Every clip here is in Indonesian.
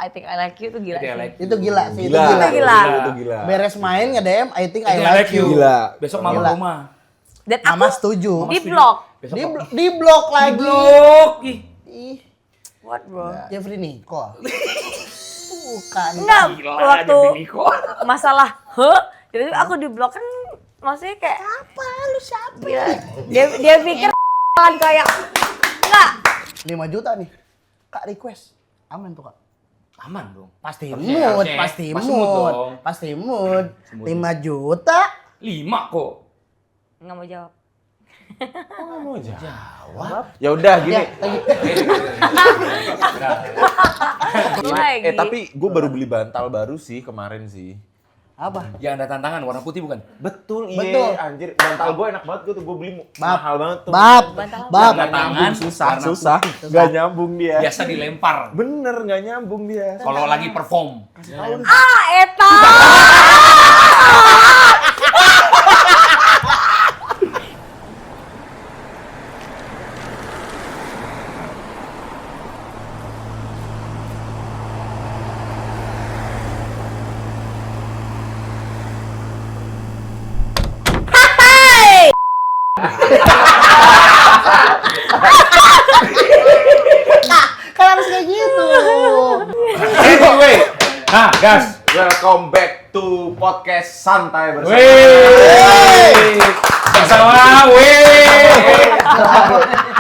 I think I like you tuh gila sih. Itu gila sih, Itu gila. Beres main nge-DM I think I like you. Gila. Besok mama rumah. Dan Mama aku setuju. di blok. Di blok lagi. Blok. Ih, What bro? Jeffrey Nicole. Bukan. Enggak, waktu Jeffrey Nicole. masalah jadi aku di blok kan maksudnya kayak apa lu siapa ya? Dia pikir kan kayak enggak 5 juta nih. Kak request. Aman tuh, Kak. Aman dong. Pasti Harusnya, mood, harusnya. pasti Pasti mood mood. dong. Pasti mood. Mood. 5 juta. 5 kok. enggak mau jawab. Nggak mau jawab. Ya udah gini. Ya, lagi. Lagi. Tapi gue baru beli bantal baru sih kemarin sih. Apa? Yang ada tantangan warna putih bukan? Betul, Betul. iya. Anjir, bantal gue enak banget gue beli Bab. mahal banget tuh. Bab. Nggak Nggak tangan, nyambung, susah. Susah. Nggak nyambung dia. Biasa dilempar. Bener, nggak nyambung dia. Kalau lagi perform. Eta. Kan harus kayak gitu. Anyway, Nah, gas. welcome back to podcast santai bersama. Bersama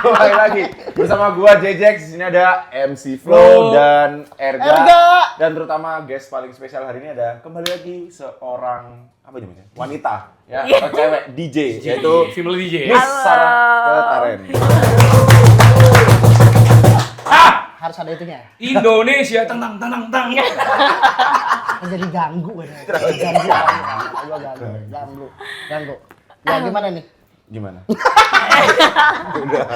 Kembali lagi bersama gua Jejex. Di sini ada MC Flo dan Erga. Dan terutama guest paling spesial hari ini ada kembali lagi seorang apa namanya? Wanita ya, atau cewek DJ yaitu female DJ. Miss Sarah Ketaren. Harus ada itunya. Indonesia tang. Jadi ganggu kan. Ganggu. Ya gimana nih? Gimana?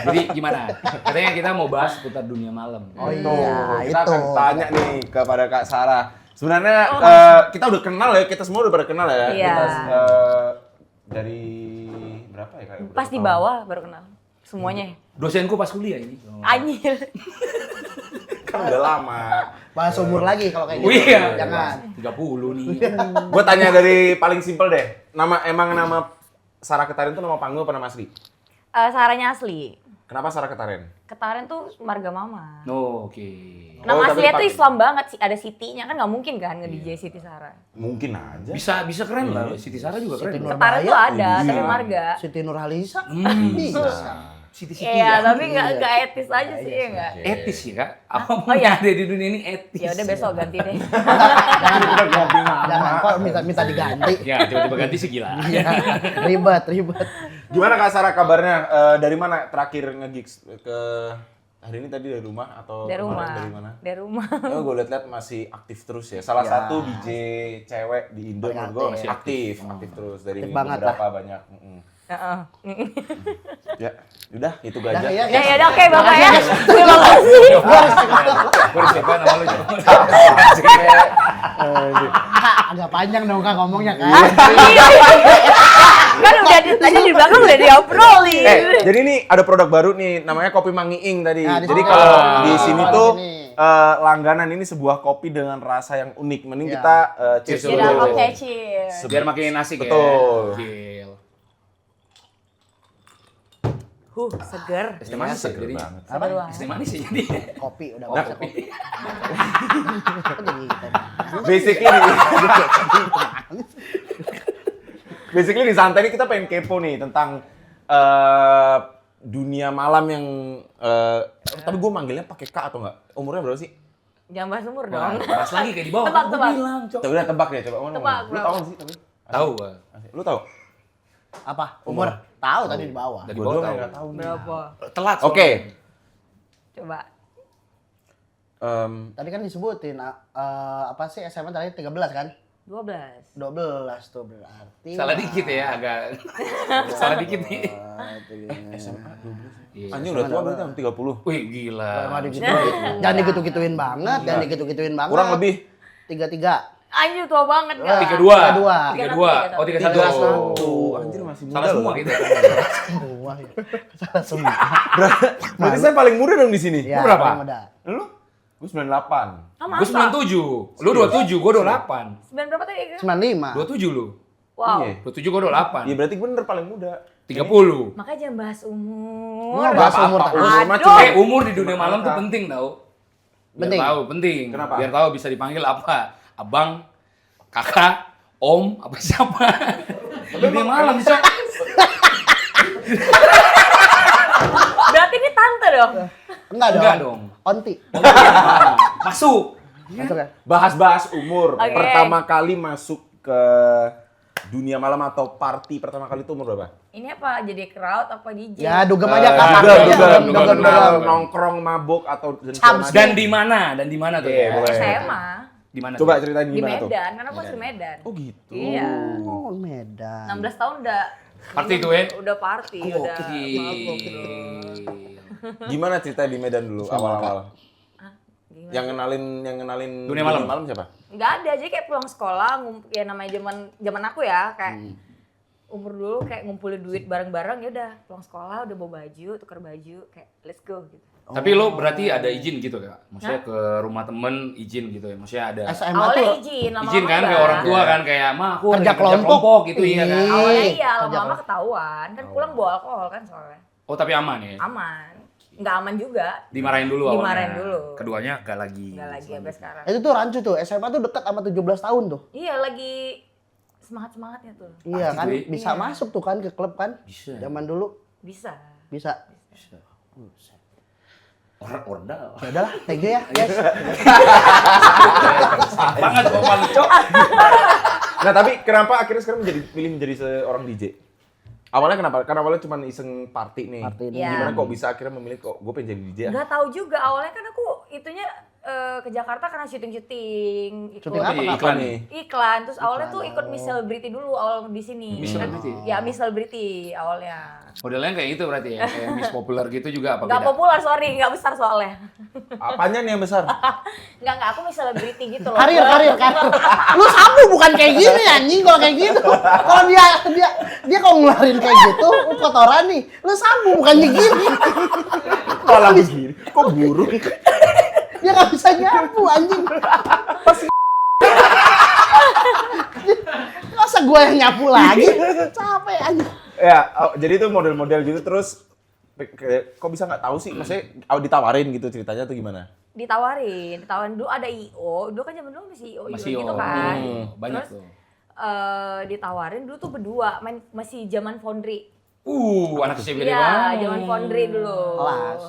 Jadi gimana? Katanya kita mau bahas seputar dunia malam. Oh Tuh, iya, kita itu. akan tanya nih kepada Kak Sarah. Sebenarnya kita udah kenal ya, kita semua udah pada kenal ya. Iya. Kita dari berapa ya Kak? Pas di bawah baru kenal. Semuanya. Dosenku pas kuliah ini. Anjir. Kan udah lama. Bahas umur lagi kalau kayak Oh gitu. iya. Jangan. 30 nih. Gue tanya dari paling simpel deh. Nama Sarah Ketaren itu nama panggung apa nama asli? Saranya asli. Kenapa Sarah Ketaren? Ketaren tuh marga mama. Oh, oke. Nama tapi aslinya tuh dipakai. Islam banget sih. Ada Siti-nya kan nggak mungkin kan nge-DJ Siti Sarah. Mungkin aja. Bisa keren lah. Siti Sarah juga Siti keren. Nur- Ketaren tuh ada, Iya. tapi marga. Siti Nurhalisa. Bisa. Siti Iya, ya. tapi nggak etis aja sih, ya nggak? Etis ya, Kak? Apa yang ada di dunia ini etis? Ya udah besok ganti deh. Jangan kok minta diganti. Ya, tiba-tiba ganti sih gila. Iya. Ribet. Gimana Kak Sarah kabarnya? Dari mana terakhir nge-gigs? Ke hari ini tadi dari rumah atau Dari kemarin rumah. dari mana? Dari rumah. Oh, gue liat-liat masih aktif terus ya. Salah satu DJ cewek di Indo menurut gue masih aktif terus dari Aktif banget beberapa banyak. Heeh. Ya, udah itu Dah, aja. ya, Ya udah oke Bapak ya. Terima kasih. Gue harus siapa nama lu? Kak, agak panjang dong Kak ngomongnya kan. Kan udah tadi di belakang udah diobrolin. Jadi ini ada produk baru nih, namanya Kopi Mangiing tadi. Nah, di Jadi sini. kalau di Oh, sini di tuh sini. langganan ini sebuah kopi dengan rasa yang unik. Mending Ya. kita cheers Cheers dulu. Udah oke, cheers. Biar makin asik ya. Betul. Gil. Seger. Es teh manis ya Seger jadi. banget. Seger banget. Es teh manis ya jadi. Kopi udah Nah, bisa kopi. Kok jadi gitu? Basically di santai ini kita pengen kepo nih tentang dunia malam yang tapi gue manggilnya pakai K atau enggak? Umurnya berapa sih? Jangan bahas umur Wah, dong. pas lagi kayak di bawah. Tebak, Gua tebak. bilang, Cok. Coba udah tebak deh, coba. Tebak, Lu berapa? tahu nggak sih tapi? Tahu gua. Lu tahu? Apa? Umur? Tahu tadi di bawah. Dari Gua bawah doang tahu. yang nggak tahu nih. Berapa? Telat. Oke. Coba. Tadi kan disebutin apa sih SMA tadi 13 kan? 12. 12 tuh berarti. Salah dikit ya agak. Salah dikit nih. SMA 12. Iya. Anjing udah tua berarti tahun 30. Wih, gila. Jangan digitu-gituin banget, jangan digitu-gituin banget. Kurang lebih 33. Anjir tua banget kan. 32. 32. Oh, 31. 31. Anjir masih muda Salah semua loh. gitu. Semua. Salah semua. Berarti saya paling muda dong di sini. Ya, berapa? paling muda. Lu? Gue 98. Ah, Gue masa? 97. Lu 27, gue 28. 9 berapa tadi? 95. 27 lu. Wow. Iya. 27 gue 28. Iya berarti bener paling muda. 30. Makanya jangan bahas umur. Nggak bahas umur apa-apa, terus. umur mah Aduh. cuma- Umur di dunia malam tuh penting tau. Biar Penting. tahu, penting. Kenapa? Biar tahu bisa dipanggil apa. Abang, kakak, om, apa siapa. Dunia malam bisa. Berarti ini tante dong. Enggak dong. Enggak dong. Onti. Masuk. Masuk ya? Bahas-bahas umur. Oke. Pertama kali masuk ke dunia malam atau party pertama kali itu umur berapa? Ini apa? Jadi crowd apa DJ? Ya, dugem aja Dugem, kakak. nongkrong, mabuk atau Cabs. Dan di mana? Dan di mana tuh? Iya, ya? boleh. SMA. Di mana? Coba tuh? ceritain Di gimana tuh? Medan, karena aku asli Medan. Oh gitu. Iya. Oh, Medan. 16 tahun udah Party tuh ya? udah party, udah Gokil. Gimana cerita di Medan dulu awal-awal? gimana? Yang kenalin Dunia malam. siapa? Nggak ada, jadi kayak pulang sekolah, ya namanya zaman aku ya, kayak umur dulu kayak ngumpulin duit bareng-bareng, ya udah pulang sekolah udah bawa baju, tukar baju, kayak let's go gitu. Tapi lo berarti ada izin gitu Kak? Maksudnya ke rumah temen izin gitu ya? Maksudnya ada SMA Awalnya tuh izin, lama-lama izin kan ke enggak. orang tua kan kayak, "Ma, aku Kerja lagi kelompok." gitu iya kan? Awalnya iya, Kerja lama-lama kelompok. ketahuan, kan pulang bawa alkohol kan soalnya. Oh tapi aman ya? Aman. Nggak aman juga, Dimarahin dulu awalnya? Dimarahin dulu. Keduanya gak lagi? nggak lagi sampai sekarang. itu tuh rancu tuh, SMA tuh dekat sama 17 tahun tuh. Iya, lagi semangat-semangatnya tuh. Iya kan, tuh ya. bisa Iya. masuk tuh kan ke klub kan. Bisa. Zaman dulu Bisa. bisa. Bisa. Ordal. Ya udahlah, thank you ya, guys. Banget kok Bang Cok. Nah tapi kenapa akhirnya sekarang pilih menjadi seorang DJ? Awalnya kenapa? Karena awalnya cuma iseng party nih. Party nih. Gimana Iya. kok bisa akhirnya memilih kok gue pengen jadi DJ ya? Nggak tahu juga, awalnya kan aku itunya ke Jakarta karena syuting-syuting ikut Syuting apa? Iya, Iklan nih. iklan, terus awalnya tuh Iklan, ikut Miss Celebrity dulu awal di sini. Miss Kan- Celebrity? Ya Miss Celebrity awalnya. Modelnya kayak gitu berarti ya? Kayak Miss Popular gitu juga apa Nggak beda? populer, sorry, nggak besar soalnya. Apanya nih yang besar? Nggak, aku Miss Celebrity gitu loh. Karir. Lu sabu bukan kayak gini anjing kalau kayak gitu. Kalau dia kalau ngeluarin kayak gitu, lu kotoran nih. Lu sabu bukan kayak gini. Malah begini. Kok buruk? Dia nggak bisa nyapu anjing. Masa gue yang nyapu lagi? Capek anjing. Ya, jadi itu model-model gitu terus kok bisa nggak tahu sih? Maksudnya ditawarin gitu ceritanya tuh gimana? Ditawarin dulu ada IO, dulu kan zaman dulu masih IO Masih gitu IO. kan. Banyak Terus tuh. ditawarin dulu tuh berdua, masih zaman Foundry. Anak kecil gede Iya, banget. zaman Foundry dulu. Kelas.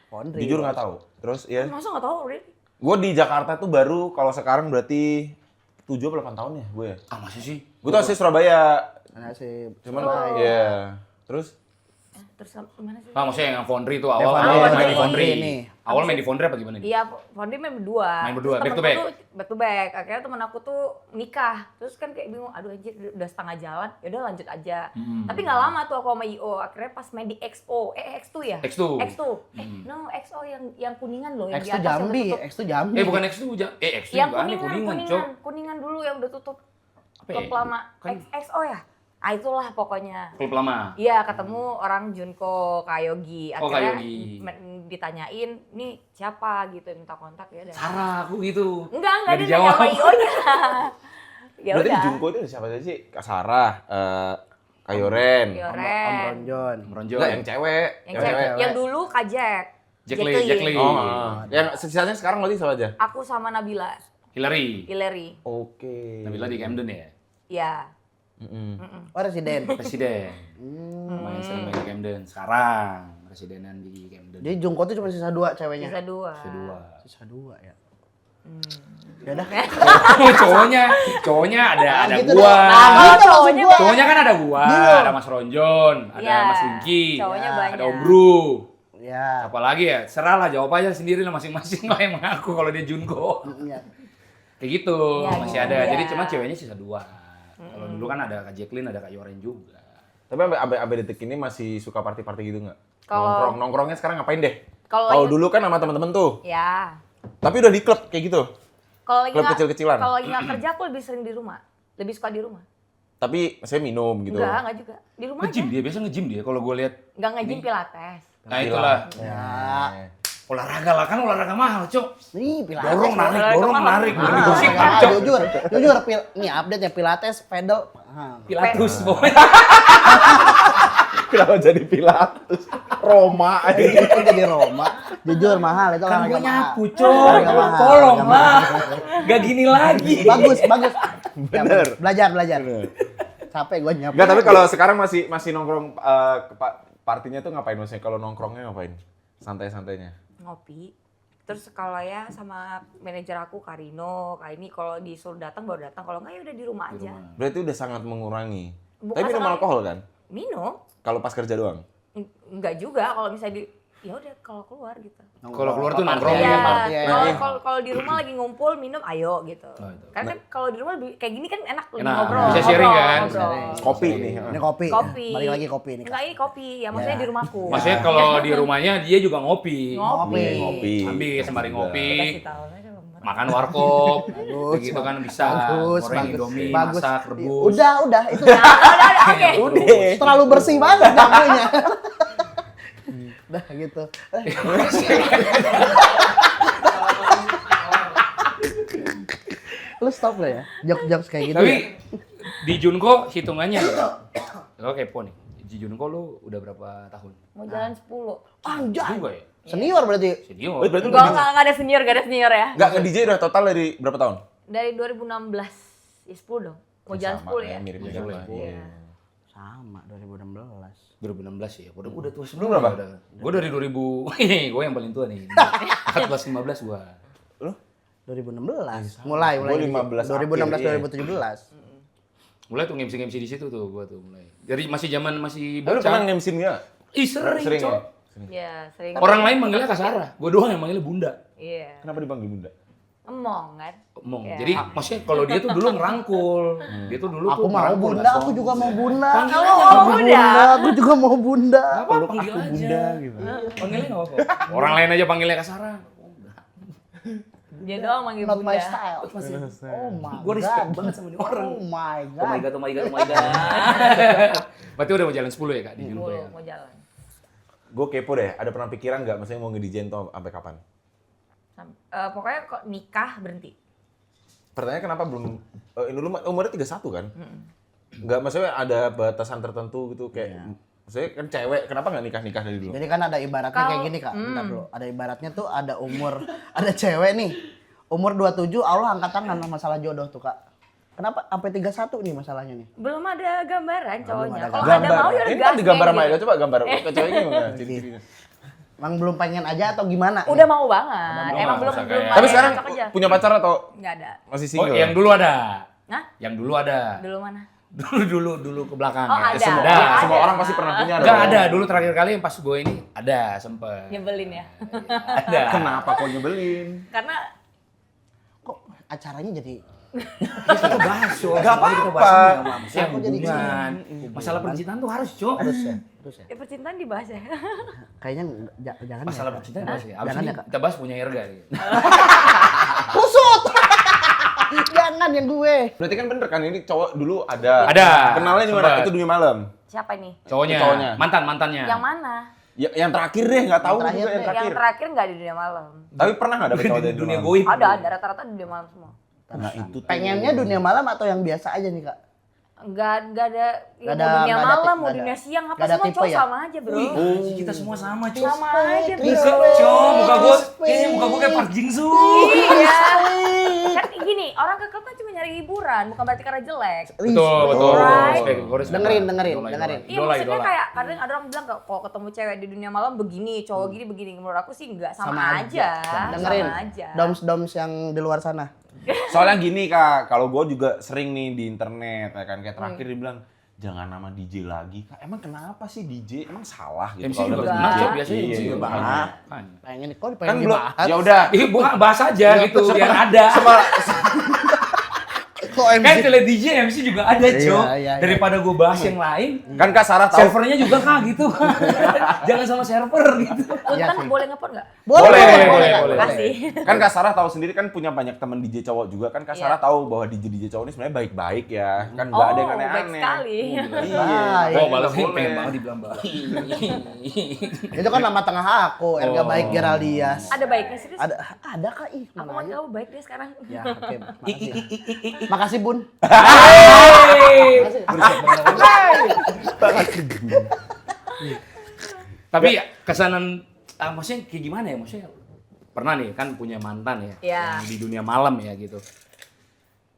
Pondri. Jujur nggak tahu. Terus ya, Masa nggak tahu, Rin? gue di Jakarta tuh baru kalau sekarang berarti 7 atau 8 tahun ya gue ya. Ah masih sih? Gue tuh asli Surabaya. Nah, si Cuman Oh. ya. Terus Terus gimana sih? Ah maksudnya yang Foundry tuh awal Foundry, awal main Foundry. di Foundry. Ini. Awal main di Foundry apa gimana nih? Iya, Foundry main berdua. Main berdua, Terus back to temenku back? tuh back to back. Akhirnya temen aku tuh nikah. Terus kan kayak bingung, aduh anjir udah setengah jalan, ya udah lanjut aja. Tapi nggak lama tuh aku sama IO. Akhirnya pas main di XO, X2 ya? X2. X2. No, XO yang kuningan loh, yang X di tuh atas yang Jambi, udah tutup. X tuh Jambi. Bukan X2, X2 Yang juga aneh, Cok. kuningan dulu yang udah tutup. Apa ya? Klub lama. Kan- XO ya? Ah itulah pokoknya. Klub lama. Iya, ketemu orang Junko Kayogi. Oh, Akhirnya Kayogi. ditanyain, "Nih siapa?" gitu, minta kontak ya udah. Sarah aku gitu. Enggak Nggak dia dijawab. nanya sama IO-nya. Ya berarti di udah. Junko itu siapa aja sih? Kak Sarah, Kayoren. Om Yoren. Ronjon. Meronjol. Enggak, yang cewek. Yang cewek. Yang dulu Kak Jack. Jack Lee. Oh, yang sisanya sekarang berarti siapa aja? Aku sama Nabila. Hillary. Oke. Nabila di Camden ya? Iya. Oh, residen. Presiden. Main sering main di Camden. Sekarang presidenan di Camden. Jadi Jungko tuh cuma sisa 2 ceweknya. Sisa 2. Kedua. Sisa 2 ya. Ya udah. Cowoknya ada gitu gua. dong. Nah, gitu maksud cowoknya gua. Cowoknya kan ada gua, Gitu. ada Mas Ronjon, ada Iya, Mas Wingky, cowoknya Ya, banyak. ada Om Bru. Ya. Apa lagi ya? Serah lah, jawab aja sendiri lah masing-masing lah yang mengaku kalau dia Junko. Iya. Kayak gitu, Iya, masih gitu. ada. Iya. Jadi cuma ceweknya sisa 2. Kalau dulu kan ada Kak Jacqueline, ada Kak Yoren juga. Tapi sampai detik ini masih suka party-party gitu nggak? Kalau- Nongkrongnya sekarang ngapain deh? Kalau Kalau lagi- dulu kan sama temen-temen tuh. Ya. Tapi udah di klub kayak gitu. Kalau lagi Klub nggak- kecil-kecilan. Kalau lagi nggak kerja aku lebih sering di rumah. Lebih suka di rumah. Tapi saya minum gitu. Enggak juga. Di rumah aja. Nge-gym dia, biasa nge-gym dia kalau gue lihat. Enggak nge-gym pilates. Nah itulah. Ya. Olahraga lah, kan olahraga mahal, Cok. Nih, Pilates. Dorong, narik. Ah, jujur, nih update ya Pilates, pedal. Pilatus, pokoknya. Kenapa jadi Pilatus? Roma aja. Itu jadi Roma. Jujur mahal itu Kan olahraga gue mahal. nyapu, Cok. Olahraga mahal, Tolong olahraga lah. mahal. Gak gini lagi. Bagus. Bener. Ya, belajar. Bener. Capek gue nyapu. Enggak, tapi kalau sekarang masih nongkrong partinya tuh ngapain maksudnya? Kalau nongkrongnya ngapain? Santai-santainya. Ngopi. Terus kalau ya sama manajer aku Karino, Kak ini kalau disuruh datang baru datang, kalau enggak ya udah di rumah aja. Berarti udah sangat mengurangi. Bukan Tapi minum sangat- alkohol kan? Minum? Kalau pas kerja doang. Enggak juga kalau misalnya ya udah kalau keluar gitu. Kalau keluar tuh Party nongkrong. aja, Iya, party aja. kalau di rumah lagi ngumpul minum ayo gitu. Oh, itu. Karena kan kalau di rumah lebih kayak gini kan enak lebih Enak, ngobrol. bisa sharing ngobrol, kan? ngobrol. Kopi nih. Ini kopi. Kopi. Balik lagi kopi nih. Enggak ini kopi, ya maksudnya Ya. di rumahku. Maksudnya kalau di rumahnya dia juga ngopi. Ngopi. Ngopi. Ambil sembari ngopi. Kasih tahu aja Bang. Makan warkop. Bagus. Gitu kan bisa. Bagus, Goreng bagus. Indomie, Bagus. masak, rebus. Udah itu Udah, oke. Udah. terlalu bersih banget jamunya. Udah gitu. Lu stop lah ya, jokes kayak gitu. Tapi Ya? di Junko hitungannya lo kepo nih. Di Junko lu udah berapa tahun? Mau jalan 10. Anjay. Juga ya? Senior berarti. Senior. Oh, berarti Enggak ada senior, enggak ada senior ya. Enggak, nge-DJ udah total dari berapa tahun? Dari 2016. Ya 10 dong. Mau jalan 10 ya. Mirip-mirip lah. Iya. Sama 2016. 2016 ya. Udah tua Lu berapa? Gue dari 2000. Gue yang paling tua nih. 14 15 gua. Lu? 2016. Mulai Gua 15 2016 akhir, iya. 2017. Mulai tuh MC di situ tuh gua tuh mulai. Dari masih masih Lu pernah bocah. nge-MC enggak? Ih sering, Sering Cok. ya? Iya, sering. Orang lain manggilnya Kasara. Gua doang yang manggilnya Bunda. Iya. Kenapa dipanggil Bunda? Emong kan. Ngomong. Iya. Jadi maksudnya kalau dia tuh dulu ngerangkul. Dia tuh dulu Aku tuh mau ngerangkul, bunda, nggak aku sombong. juga mau bunda. Panggil Kamu aja. mau Aku bunda? aku juga mau bunda. Apa panggil aja. gitu. Panggilnya nggak apa-apa. Orang lain aja panggilnya Kasara. Dia doang manggil Not my bunda. style. Oh my Gue respect god. banget sama dia orang. Oh my Oh my god. god, oh my god, oh my god. Berarti udah mau jalan 10 ya Kak di Junko ya? Mau jalan. Gue kepo deh, ada pernah pikiran nggak maksudnya mau nge-DJ tuh sampai kapan? Pokoknya kok nikah berhenti. Pertanyaan kenapa belum ini dulu umurnya 31 kan? Enggak, maksudnya ada batasan tertentu gitu kayak maksudnya kan cewek, kenapa nggak nikah-nikah dari dulu? Jadi kan ada ibaratnya kayak gini kak, bentar dulu. Ada ibaratnya tuh ada umur, ada cewek nih, umur 27 Allah angkat tangan masalah jodoh tuh kak. Kenapa sampai 31 nih masalahnya nih? Belum ada gambaran cowoknya. ada Kalau ada mau ya udah Ini kan di gambar sama gitu. Ega, coba gambar ke ceweknya gimana? Ciri-cirinya. Emang belum pengen aja atau gimana? Udah mau banget. Udah Emang mau, belum usah belum kayak- ada Tapi sekarang cocok aja. punya pacar atau Nggak ada. masih Oh, single? yang dulu ada. Hah? Yang dulu ada. Dulu mana? Dulu ke belakang. Oh, ya. ada. Semua, Ada. semua orang pasti pernah punya Enggak dong. ada, dulu terakhir kali yang pas gue ini ada sempet. Nyebelin ya. Ada. Kenapa kok nyebelin? Karena Kok acaranya jadi Kita bahas, Cok. Nggak Kita apa-apa. bahas nggak apa-apa. Aku jadi Hubungan. Masalah percintaan tuh harus, Cok. harus ya? Terus ya? ya percintaan dibahas ya. Kayaknya jangan Masalah ya. percintaan bahas ya. Abis Jangan ini ya, Kak. kita bahas punya Erga. Gitu. Kusut! Jangan yang gue. Berarti kan bener kan ini cowok dulu ada. Ada. Kenalnya di mana? Sempet. Itu dunia malam. Siapa nih? Cowoknya, Cowoknya. mantannya. Yang mana? Ya, yang terakhir deh, nggak tahu Yang terakhir juga yang deh. terakhir. Yang terakhir nggak di dunia malam. Tapi pernah nggak dapet cowok dari dunia malam? goib. Ada rata-rata di dunia malam semua. Nah itu tuh. Pengennya dunia malam atau yang biasa aja nih kak? Nggak ada, ya, Nggak mau ada- dunia nggak ada malam, tip- mau nggak ada- dunia siang, apa nggak ada semua tipe cowok ya? sama aja bro. Kita semua sama, Cok. Sama aja bro. Cok, muka gue kayaknya muka gue kayak Park Jin Soo. Iya. Kan gini, orang ke klub kan cuma nyari hiburan, bukan berarti karena jelek. Betul, betul. Right. Respect, gue respect. Dengerin, Idola, dengerin. Iya idola, maksudnya idola. kayak kadang ada orang bilang kalau ketemu cewek di dunia malam begini, cowok gini begini. Menurut aku sih enggak sama, aja. Dengerin. Sama aja. Doms yang di luar sana. Soalnya gini kak, kalau gue juga sering nih di internet ya kan kayak terakhir dia bilang jangan nama DJ lagi kak. Emang kenapa sih DJ? Emang salah gitu? MC kalau juga dapet pernah, DJ? Cok. Biasanya Iya, MC iya, juga makanya. pernah. Pengen kok Kan pengen belum. dibahas. Ya udah. Ih, bukan bahas aja gitu, biar ada. Kok MC? Kan tele DJ MC juga ada, Iya, Cok. iya. Daripada gue bahas yang lain, Kan Kak Sarah tahu. servernya juga Kak gitu. Jangan sama server gitu. Iya Untan sih. boleh ngepon nggak? Boleh. Makasih. Kan Kak Sarah tahu sendiri kan punya banyak teman DJ cowok juga kan Kak Iya. Sarah tahu bahwa DJ cowok ini sebenarnya baik-baik ya. Kan nggak ada yang Oh, baik aneh-aneh. sekali. Iya. Baik. Oh, balasnya Boleh. pengen banget dibilang baik. Itu kan nama tengah aku, Erga Oh. Baik Geraldias. Ada baiknya serius? Ada Kak, ih. Aku mana mau aja. tahu baik deh sekarang. Ya, oke. Makasih. Ya. Makasih, Bun. Tapi kesanan, maksudnya kayak gimana ya? Maksudnya pernah nih kan punya mantan ya, Iya. yang di dunia malam ya gitu.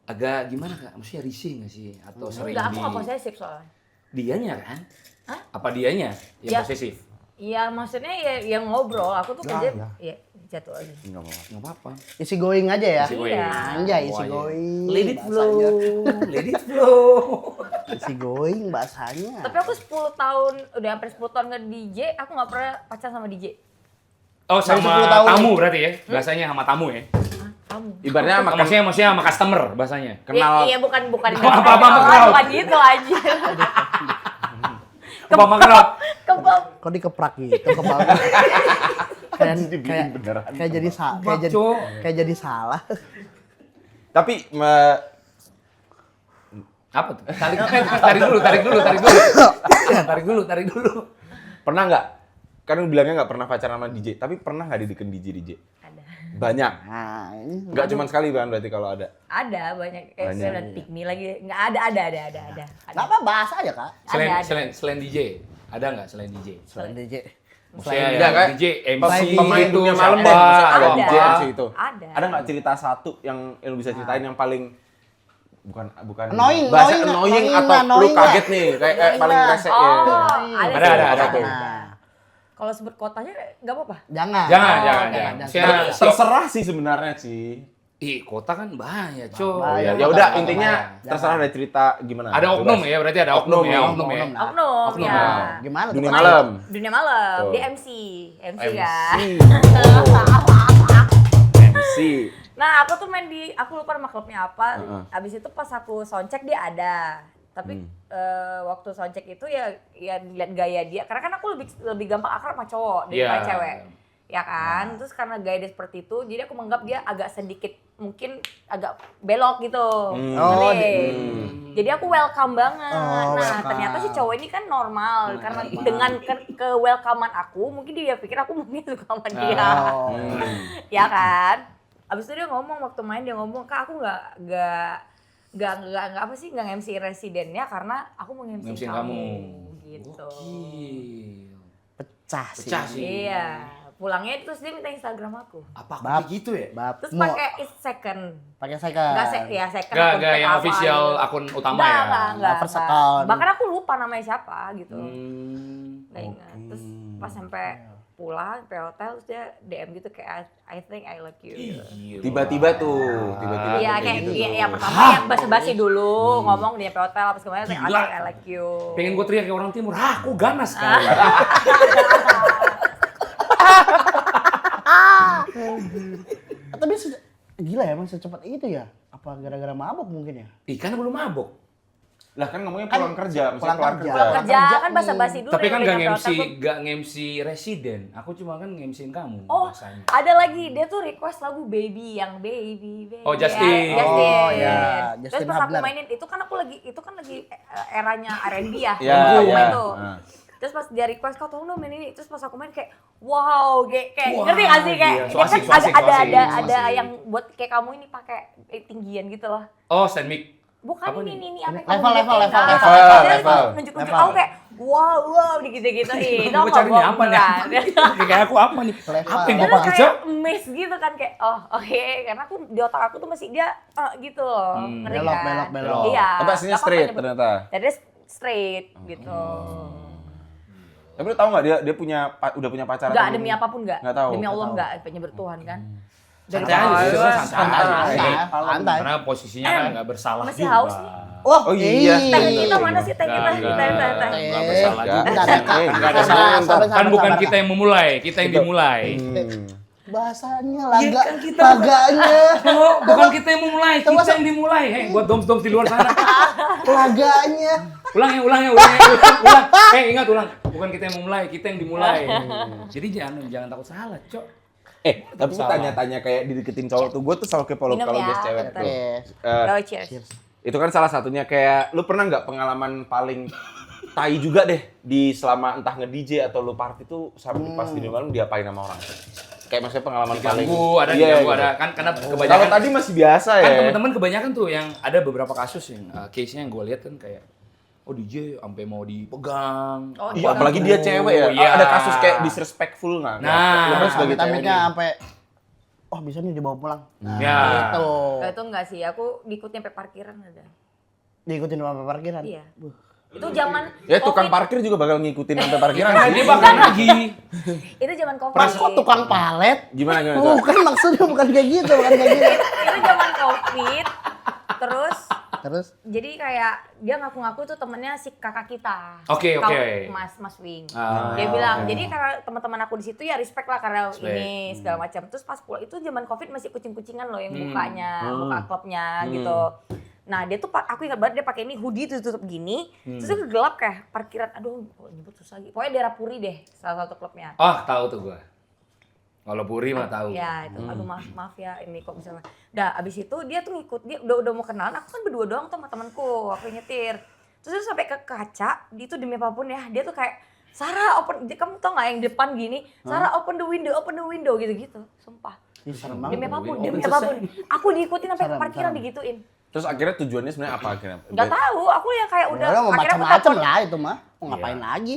Agak gimana Kak? Maksudnya risih nggak sih? Atau sering Enggak, aku di... nggak posesif soalnya. Dianya kan? Hah? Apa dianya yang Ya. posesif? Iya, maksudnya ya ngobrol. Aku tuh kerja, ya. ya jatuh aja. Nggak apa-apa. Nggak apa-apa. Isi going aja ya. Isi going. Iya. Anjay, isi Oh, iya. going. Let it flow, bahasanya. let it flow. Isi going bahasanya. Tapi aku 10 tahun, udah hampir 10 tahun nge DJ, aku nggak pernah pacaran sama DJ. Oh, Dari sama 10 tahun. tamu berarti ya? Bahasanya sama tamu ya? Hah? Kamu? Ibaratnya makan Maksudnya sama customer bahasanya? kenal. Iya, bukan Apa-apa sama bukan, crowd. bukan gitu aja. Kebab crowd. Kebab. Kok dikeprak gitu kebal. kayak Dibikin beneran. kayak jadi Kebab, Cok. kayak jadi salah. Tapi Apa tuh? Tarik dulu. pernah nggak? Kan lu bilangnya nggak pernah pacaran sama DJ, tapi pernah nggak dideketin DJ? Ada. Banyak. Nah, ini Nggak cuma sekali kan berarti kalau ada. Ada banyak. Banyak. Dan pick me lagi. Nggak ada. enggak apa bahas aja, Kak. Selain DJ, ada nggak selain DJ? Selain DJ. Maksudnya Enggak, kan? DJ, MC, Pemain itu dunia malam siapa? deh, maksudnya ada Ada. DJ MC itu. Ada. Ada nggak cerita satu yang lu bisa ceritain yang paling bukan Annoying, bahasa annoying, atau lu annoying kaget lah. nih kayak Annoying paling lah. rese Oh, ya. ada Ada tuh. Nah, Kalau sebut kotanya nggak apa-apa. jangan. Jangan. jangan. Maksudnya, Terserah sih sebenarnya sih. ih, kota kan bahaya, Coy. Bahaya. Ya udah Jangan. intinya Jangan. terserah ada cerita gimana. Ada oknum Bebas. ya, berarti ada oknum ya, oknum ya. Nah, Oknum, Oknum, ya. nah. Gimana tuh? Dunia Kak? malam. Dunia malam, Tuh. dia MC kan. MC. Nah, aku tuh main aku lupa nama klubnya apa. Heeh. Abis itu pas aku soundcheck dia ada. Tapi waktu soundcheck itu ya dilihat gaya dia. Karena kan aku lebih gampang akrab sama cowok daripada Iya. cewek. Ya kan? Terus karena gaya dia seperti itu, jadi aku menganggap dia agak sedikit mungkin agak belok gitu. Oh, Ngerti? Jadi aku welcome banget. Oh, nah, welcome. ternyata si cowok ini kan normal karena dengan ke welcomean aku, mungkin dia pikir aku mungkin suka sama dia. Oh. Ya kan? Abis itu dia ngomong waktu main dia ngomong, "Kak, aku nggak apa sih nggak MC residennya karena aku mau MC MC kamu." kamu. Gitu. Gokil. Pecah sih. Pecah sih. Iya. Pulangnya terus dia minta Instagram aku. Apa Bab. kayak gitu ya? Bab. Terus Mau pakai second. pakai second. Enggak second. Gak akun yang apa official gitu. akun utama Nggak, ya? Enggak. First account. Bahkan aku lupa namanya siapa gitu. Hmm. Nggak ingat. Terus pas sampai pulang sampai hotel terus dia DM gitu kayak I think I like you. Gitu. Gila. Tiba-tiba tuh, tiba-tiba Iya kayak kayak gitu iya, tuh. yang pertama yang basa-basi dulu ngomong di nyampe hotel apa segala macam I Gila. think I like you. Pengen gue teriak kayak orang timur, aku ganas sekali. Tapi gila ya emang secepat itu ya? Apa gara-gara mabok mungkin ya? Ih, kan belum mabok. Lah kan ngomongnya pulang kerja, misalnya pulang kelar kerja. kerja. Kerja kan basa-basi dulu. Tapi kan udah gak nyampe nge-MC, hotel tuh. gak nge-MC residen. Aku cuma kan nge-MC-in kamu Oh, bahasanya. ada lagi dia tuh request lagu Baby yang Baby. Oh, Justin. Oh, ya, Terus Justin pas aku Hablar. mainin itu kan aku lagi eranya R&B ya. Iya, Aku iya. main tuh. Nah. Terus pas dia request kau tolong dong main ini. Terus pas aku main kayak wow, kayak Wah, ngerti gak sih kayak iya. So dia kan asik, so asik, so asik, so ada asik. yang buat kayak kamu ini pakai tinggian gitu loh. Oh, stand mic. Bukan Apa ini apa yang Level, kamu level, bikin. level, Nah, level, dia level. nunjuk-nunjuk Level. aku kayak wow gitu-gitu. Itu Gue cari nih apa nih? Kayak aku apa nih? Level. Apa yang Dia gue tuh pakai, kayak Cok? miss gitu kan kayak oh oke karena aku di otak aku tuh masih dia gitu loh. Ngerti Belok, kan? belok, belok. Iya. Tapi aslinya Gak apa-apa straight nyebut. ternyata. Jadi straight gitu. Tapi lu tahu nggak dia udah punya pacar Enggak atau demi belum? apapun enggak. Nggak tahu. Demi Allah Nggak enggak pengen bertuhan kan. Santai aja, justru santai Santai, aja. santai. Karena posisinya kan nggak bersalah Masih juga. haus nih. Oh, iya. Teh kita mana sih teh kita? Teh. Nggak bersalah Nggak. juga. Nggak ada, Kak. Nggak ada Sabar, salah. sabar, Kan bukan sabar. kita yang memulai, kita yang dimulai. Bahasanya Iya kan kita laganya. Oh, bukan kita yang memulai, Coba kita yang dimulai. Hei, buat doms-doms di luar sana. Laganya. ulang. Ingat ulang. Bukan kita yang memulai, kita yang dimulai. Jadi jangan takut salah, Cok. Tapi gue tanya-tanya kayak dideketin cowok tuh, gue tuh selalu kepo Minum kalau ya, guys cewek bentar. tuh. Yes. Oh, cheers. Itu kan salah satunya kayak, lu pernah nggak pengalaman paling tai juga deh di selama entah nge-DJ atau lu party tuh sampai pas di malam diapain sama orang? Kayak maksudnya pengalaman paling Diganggu, gitu. ada kan karena Kalau kebanyakan tadi masih biasa ya. kan teman-teman kebanyakan tuh yang ada beberapa kasus yang case-nya yang gue lihat kan kayak DJ sampai mau dipegang. Oh, Iya, apalagi dia cewek ya. Iya. Ada kasus kayak disrespectful nggak? Nah, lu kan sebagai Amit-amitnya ceweknya. sampai oh bisa nih dibawa pulang. Nah, Ya. gitu. Kalau itu enggak sih, aku diikutin sampai parkiran ada. Diikutin sama parkiran. Iya. Itu zaman Ya tukang Covid. parkir juga bakal ngikutin sampai parkiran. Nah, dia bakal lagi. Itu zaman Covid. Pas kok tukang palet? Gimana Cok? Bukan maksudnya bukan kayak gitu, Itu zaman Covid. Terus jadi kayak dia ngaku-ngaku tuh temennya si kakak kita. Oke. Mas Wing. Ah. Dia bilang, jadi karena teman-teman aku di situ ya respect lah karena Respect. ini segala macam. Terus pas pulang itu zaman Covid masih kucing-kucingan loh yang bukanya, buka klubnya gitu. Nah, dia tuh aku ingat banget dia pakai ini hoodie tutup gini. Terus itu gelap kayak parkiran. Aduh, nyebut susah gitu. Pokoknya daerah Puri deh, salah satu klubnya. Oh, tahu tuh gua. Kalau Puri mah tahu. Ya itu, aduh maaf ya ini kok bisa. Dah abis itu dia tuh ngikut, dia udah mau kenalan, aku kan berdua doang tuh sama temanku, aku nyetir. Terus dia sampai ke kaca, dia tuh demi apapun ya, dia tuh kayak Sarah open, kamu tau gak yang depan gini, Sarah open the window gitu-gitu, sumpah. Ih, serem banget. Demi apapun, Open demi selesai. apapun. Aku diikutin sampai ke Serem, parkiran serem. digituin. Terus akhirnya tujuannya sebenarnya apa akhirnya? Gak tahu, aku yang kayak udah Udah mau akhirnya aku macam-macam telepon. lah itu mah. Mau ngapain lagi?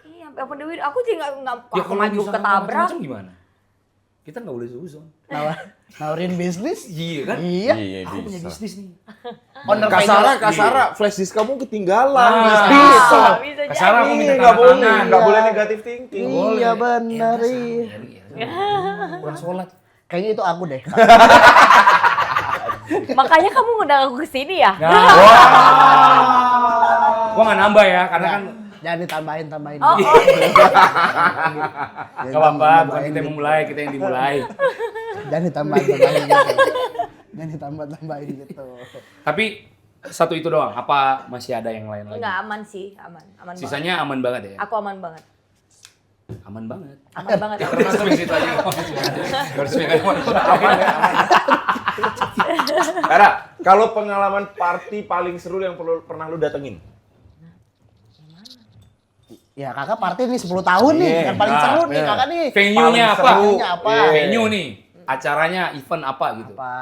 Iya, open the window, aku juga nggak Ya aku kalau maju misalkan ketabrak. macam-macam gimana? Kita nggak boleh suzon. Nawarin bisnis? Iya kan? Iya. Iya, Aku punya bisa. bisnis nih. Owner Kasara, flash disk kamu ketinggalan. Ah, Bisa. Bisa Kasar aku jadi. minta Nggak boleh, tangan. nggak boleh negatif thinking. Iya benar. Iya. Kurang sholat. Kayaknya itu aku deh. Makanya kamu ngundang aku ke sini ya? Nah, gua nggak nambah ya, karena kan Jangan ditambahin. Oh, nggak apa-apa, bukan kita yang memulai, kita yang dimulai. Jangan ditambahin gitu. Jangan ditambah-tambahin gitu. Tapi satu itu doang, apa masih ada yang lain lagi? enggak aman sih, aman banget. Sisanya aman banget ya? Aku aman banget. Aman banget. Aman banget. Termasuk di situ aja. Harus pegang Era, kalau pengalaman party paling seru yang pernah lu datengin? Ya kakak party nih 10 tahun nih, Iya. yang paling Nah, seru nih iya. kakak nih. Venue-nya Paling apa? Venue-nya apa? Iya. Venue nih, acaranya event apa gitu. Apa?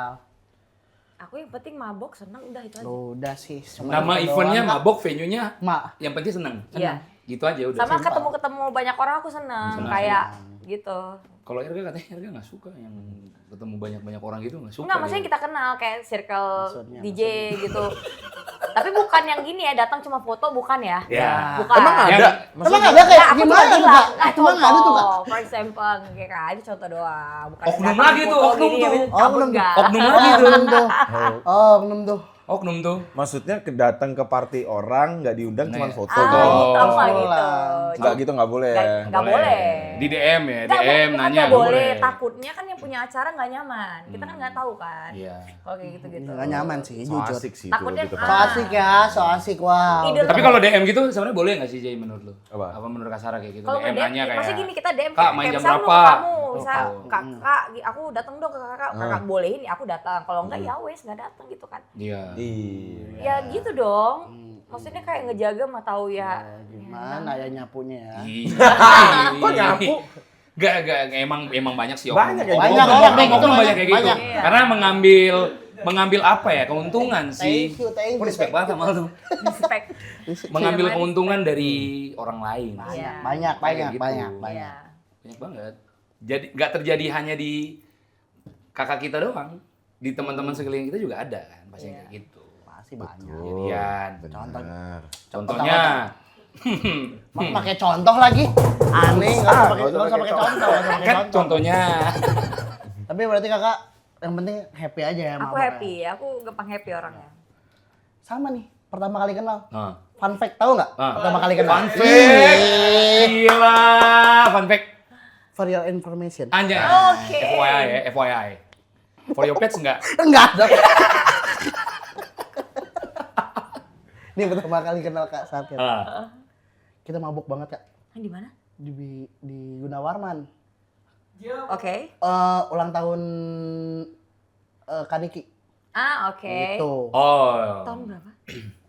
Aku yang penting mabok, senang udah itu aja. Udah sih. cuma Nama itu eventnya doang, Kak. mabok, venue-nya Mak. yang penting seneng. Iya. Gitu aja udah. Sama ketemu banyak orang aku senang, Senang. kayak gitu. Kalau Erga katanya Erga nggak suka yang ketemu banyak orang gitu, nggak suka. Enggak, dia. maksudnya kita kenal kayak circle Maksudnya, DJ gitu. Tapi bukan yang gini ya, datang cuma foto bukan ya? Ya. Bukan. Emang ada? Yang- Emang ada kayak Aku gimana cuma tuh bilang, kak? Emang ada tuh kak? For example, kayak ini contoh doang. Bukan Oknum datang lagi tuh, foto oknum gini, tuh. habis itu cabut enggak. Oknum lagi tuh. Oknum tuh. Oh, oknum tuh. Oknum tuh. Maksudnya datang ke party orang nggak diundang Nah, cuma ya. foto Ah, doang. gitu apa gitu. Nggak gitu nggak boleh. Nggak boleh. Di DM ya, Nggak, DM bukan nanya. nggak nggak boleh. Takutnya kan yang punya acara nggak nyaman. Kita kan nggak tahu kan. Iya. Kalau kayak gitu-gitu. Nggak nyaman sih, So jujur. asik sih Takutnya itu. So asik ya, so asik wow. Ide Tapi kalau DM gitu sebenarnya boleh nggak sih Jay menurut lu? Apa? menurut Kasara kayak gitu? Kalau DM nge-DM, nanya kayak. maksudnya gini kita DM Kak, main kayak jam misalnya lu berapa? ke kamu, misal Oh. kakak, aku datang dong ke kakak, kakak bolehin ya aku datang. Kalau enggak ya wes nggak datang gitu kan. Iya. Iya. Ya gitu dong. Maksudnya kayak ngejaga mah tahu ya. Gimana ya nyapunya ya? Iya. Kok nyapu? Gak, emang banyak sih Banyak ya, banyak, Oknum, banyak kayak gitu, oknum banyak kayak gitu. banyak. Karena mengambil apa ya? Keuntungan sih. Thank you. Respect banget sama lu. Respect. Mengambil keuntungan dari orang lain. Iya. Banyak, banyak, Kayak gitu. banyak. Iya. Banyak banget. Jadi nggak terjadi hanya di kakak kita doang. Di teman-teman sekeliling kita juga ada kan, pasti kayak gitu. Pasti banyak. Jadian. Benar. Contohnya, Pakai contoh lagi. Aneh, nggak usah pakai contoh. nggak usah pakai kan contoh. contohnya. Tapi berarti kakak yang penting happy aja ya. Aku mabok ya. happy, aku gampang happy orangnya. Sama nih, pertama kali kenal. Nah, Fun fact tahu nggak? Ah. Pertama kali kenal. fun fact. Gila, fun fact. for your information. Anjay. Oke. FYI ya, FYI. For your pets enggak? Enggak dong. Ini pertama kali kenal Kak Sarket. Kita mabuk banget Kak Di mana? di Gunawarman. Oke. Ulang tahun Kaniki. Oke. Itu. Oh. Tahun berapa?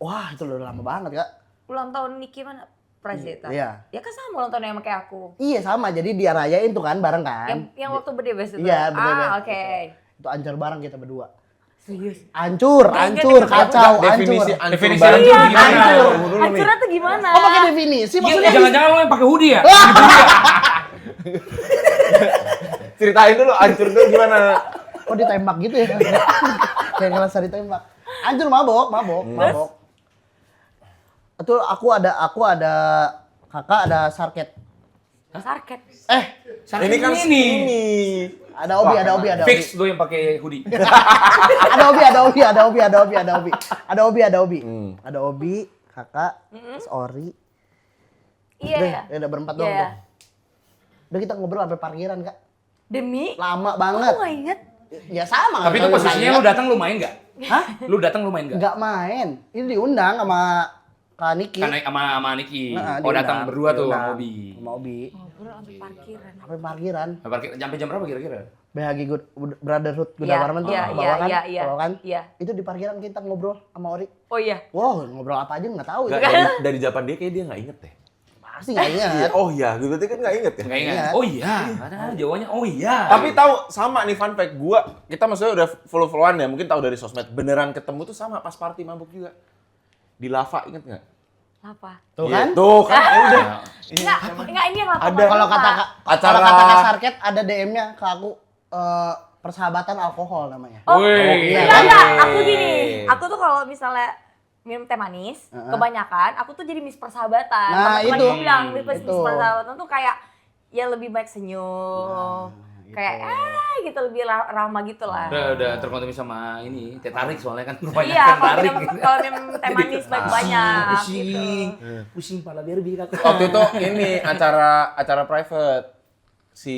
Wah, itu udah lama banget Kak. Ulang tahun Niki mana? Prasetya. Iya. Ya kan sama ulang tahunnya sama kayak aku. Iya sama, jadi dia rayain tuh kan bareng kan. Yang waktu birthday bash itu. Iya, birthday bash. Oke. Itu ancur bareng kita berdua. Serius. Hancur, Enggak, kacau, Definisi hancur. ancur Definisi bareng ancur tuh gimana? Tunggu dulu nih. Hancurnya tuh gimana? Oh pakai definisi Iya, maksudnya? jangan-jangan lo yang pakai hoodie ya? Ceritain dulu ancur tuh gimana? Kok ditembak gitu ya? Kayak ngerasa ditembak. Hancur mabok. Itu aku ada kakak, ada Sarket. Sarket. Ini kan ini. Ada Obi. Fix lo yang pakai hoodie. Ada Obi, kakak, terus Ori. Iya. Udah berempat doang Iya. tuh. Udah kita ngobrol sampai parkiran, Kak. Demi? Lama banget. Aku nggak inget. Ya sama. Tapi itu kalau posisinya saya lu datang lu main nggak? Hah? Lu datang lu main nggak? Nggak main. Ini diundang sama Kak Niki. Karena sama Niki. Nah, Oh diundang. datang berdua tuh Diundang. sama Obi. Sama Obi. Ngobrol sampai parkiran. Sampai parkiran. Sampai jam berapa kira-kira? BHG Brotherhood Iya, Gunawarman tuh iya, ke bawah kan? iya, Ke bawah kan? iya. Itu di parkiran kita ngobrol sama Ori. Oh iya. Wow, ngobrol apa aja nggak tahu. Nggak, Itu. dari jawaban dia kayak dia nggak inget deh. Pasti nggak ingat. Oh iya, gitu berarti kan nggak inget ya? Enggak ingat. Ingat. Oh iya. Karena jawabannya oh iya. Tapi tahu sama nih fun fact kita maksudnya udah follow-followan ya, mungkin tahu dari sosmed. Beneran ketemu tuh sama pas party mabuk juga. Di Lava inget nggak? Apa? Tuh Iya, kan? Tuh kan, ya udah. Enggak ini yang lapar. Ada. Kalau kata Acara- kalau kata Kak Sarket ada DM-nya ke aku persahabatan alkohol namanya. Oh, Wih. iya. enggak. Aku gini. Aku tuh kalau misalnya minum teh manis, kebanyakan aku tuh jadi miss persahabatan. Nah, Teman-teman itu. gue bilang miss Itu. persahabatan tuh kayak ya lebih baik senyum. Kayak gitu lebih ramah gitu lah. Udah terkonsumsi sama ini, teh tarik soalnya kan Iya, kebanyakan kalau tarik. kalau minum teh manis banyak-banyak Pusing. gitu. Pusing pala derby kakak. Waktu itu ini acara private si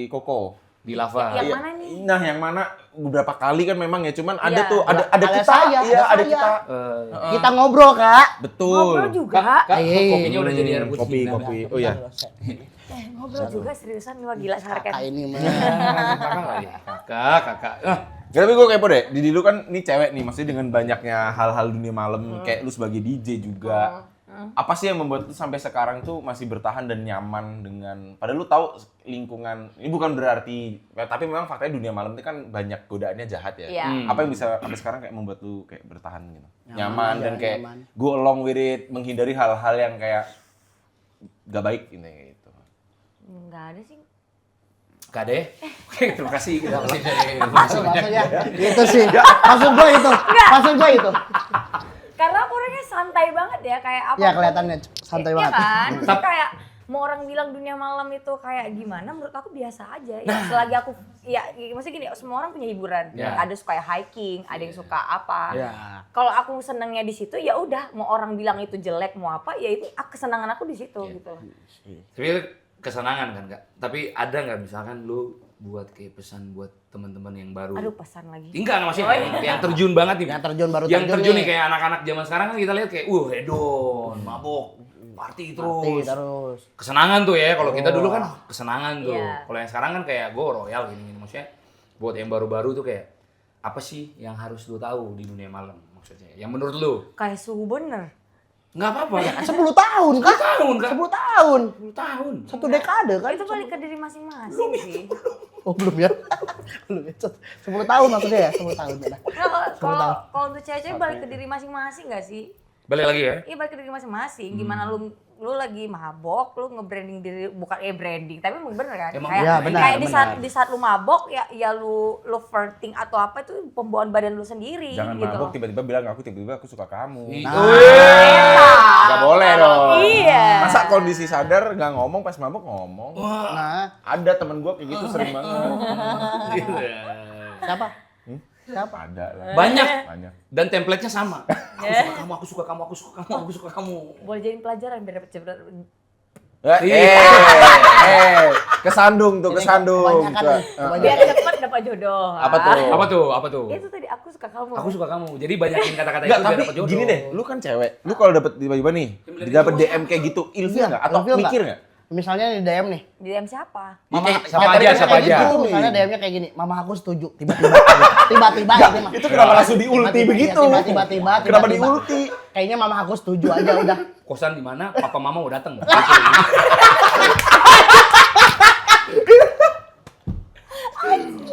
Koko. Di Lava. Yang Iya. mana nih? Nah, yang mana beberapa kali kan memang ya, cuman ada Iya. tuh ada Ada kita, saya, iya ada ada saya. kita. Kita ngobrol, Kak. Betul. Ngobrol juga. Kak, Iya. kopinya udah jadi air putih. Kopi. Oh iya. Ngobrol juga seriusan wah gila Sarket. Kakak ini mah. Kakak lagi. Kakak. Gak, tapi gue kepo deh, Didi lu kan nih cewek nih, maksudnya dengan banyaknya hal-hal dunia malam, kayak lu sebagai DJ juga. Apa sih yang membuat lu sampai sekarang tuh masih bertahan dan nyaman dengan, padahal lu tahu lingkungan, ini bukan berarti, tapi memang faktanya dunia malam itu kan banyak godaannya jahat ya. Iya. Apa yang bisa sampai sekarang kayak membuat lu kayak bertahan gitu? Nyaman aja, dan kayak nyaman. go along with it, menghindari hal-hal yang kayak gak baik gitu. Enggak ada sih. Kade. Oke, terima kasih. Terima kasih. Maksudnya itu sih. Maksud gue itu. Karena aku orangnya santai banget ya kayak apa? Ya kelihatannya santai Iya banget. kan? Jadi kayak mau orang bilang dunia malam itu kayak gimana, menurut aku biasa aja. Ya, selagi aku, ya maksudnya gini, semua orang punya hiburan. Ya. Ada suka hiking, ada yang suka apa. Ya. Kalau aku senengnya di situ, ya udah. Mau orang bilang itu jelek, mau apa, ya itu kesenangan aku di situ gitu. Tapi kesenangan kan kak. Tapi ada nggak misalkan lu buat kayak pesan buat teman-teman yang baru? Aduh pesan lagi. Enggak maksudnya yang terjun banget nih. Yang terjun baru Yang terjun terjun nih. nih kayak anak-anak zaman sekarang kan kita lihat kayak hedon, mabok, party terus. terus. Kesenangan tuh ya. Kalau kita dulu kan kesenangan tuh. Iya. Kalau yang sekarang kan kayak gue royal gini-gini maksudnya. Buat yang baru-baru tuh kayak apa sih yang harus lu tahu di dunia malam maksudnya? Yang menurut lu? Kayak suhu bener. Nggak apa-apa. 10 tahun, Kak. 10 tahun, Kak. 10 tahun. 10 tahun. 1 dekade kan? Itu balik ke diri masing-masing sih. Oh, belum ya? Belum ya. 10 tahun maksudnya ya? 10 tahun ya. Nah, kalau untuk cewek-cewek balik ke diri masing-masing nggak sih? Balik lagi ya. Iya balik ke diri masing-masing. Gimana lu lagi mabok, lu nge-branding diri bukan branding, tapi emang bener kan? Emang Kayak, iya, benar, kayak benar. di saat lu mabok ya lu flirting atau apa itu pembawaan badan lu sendiri Jangan gitu. mabuk tiba-tiba bilang tiba-tiba aku suka kamu. Nah. Gak boleh dong. Iya. Masa kondisi sadar nggak ngomong pas mabuk ngomong? Nah, Ada temen gua kayak gitu sering banget. siapa? Siapa? Ada lah. Banyak. Banyak. Dan template-nya sama. Aku suka kamu, aku suka kamu, aku suka kamu, aku suka kamu. Boleh jadi pelajaran biar dapet Kesandung tuh, Ini kesandung. kebanyakan nih, kebanyakan. Biar cepet dapat jodoh. Apa tuh? Apa tuh? Itu tadi aku suka kamu. Aku suka kamu. Jadi banyakin kata-kata itu Enggak, biar tapi dapat jodoh. gini deh, lu kan cewek. Lu kalau dapet tiba-tiba nih, dapet DM kayak gitu, ilfil Iya, nggak? Atau ilfil nggak? mikir nggak? Misalnya di DM nih. Di DM siapa? Siapa aja, siapa kayak aja. gitu, misalnya DM-nya kayak gini, mama aku setuju, tiba-tiba tiba-tiba ini mah. Itu kenapa langsung diulti begitu? Tiba-tiba. Kenapa diulti? Kayaknya mama aku setuju aja udah. Kosan di mana? Papa mama mau datang.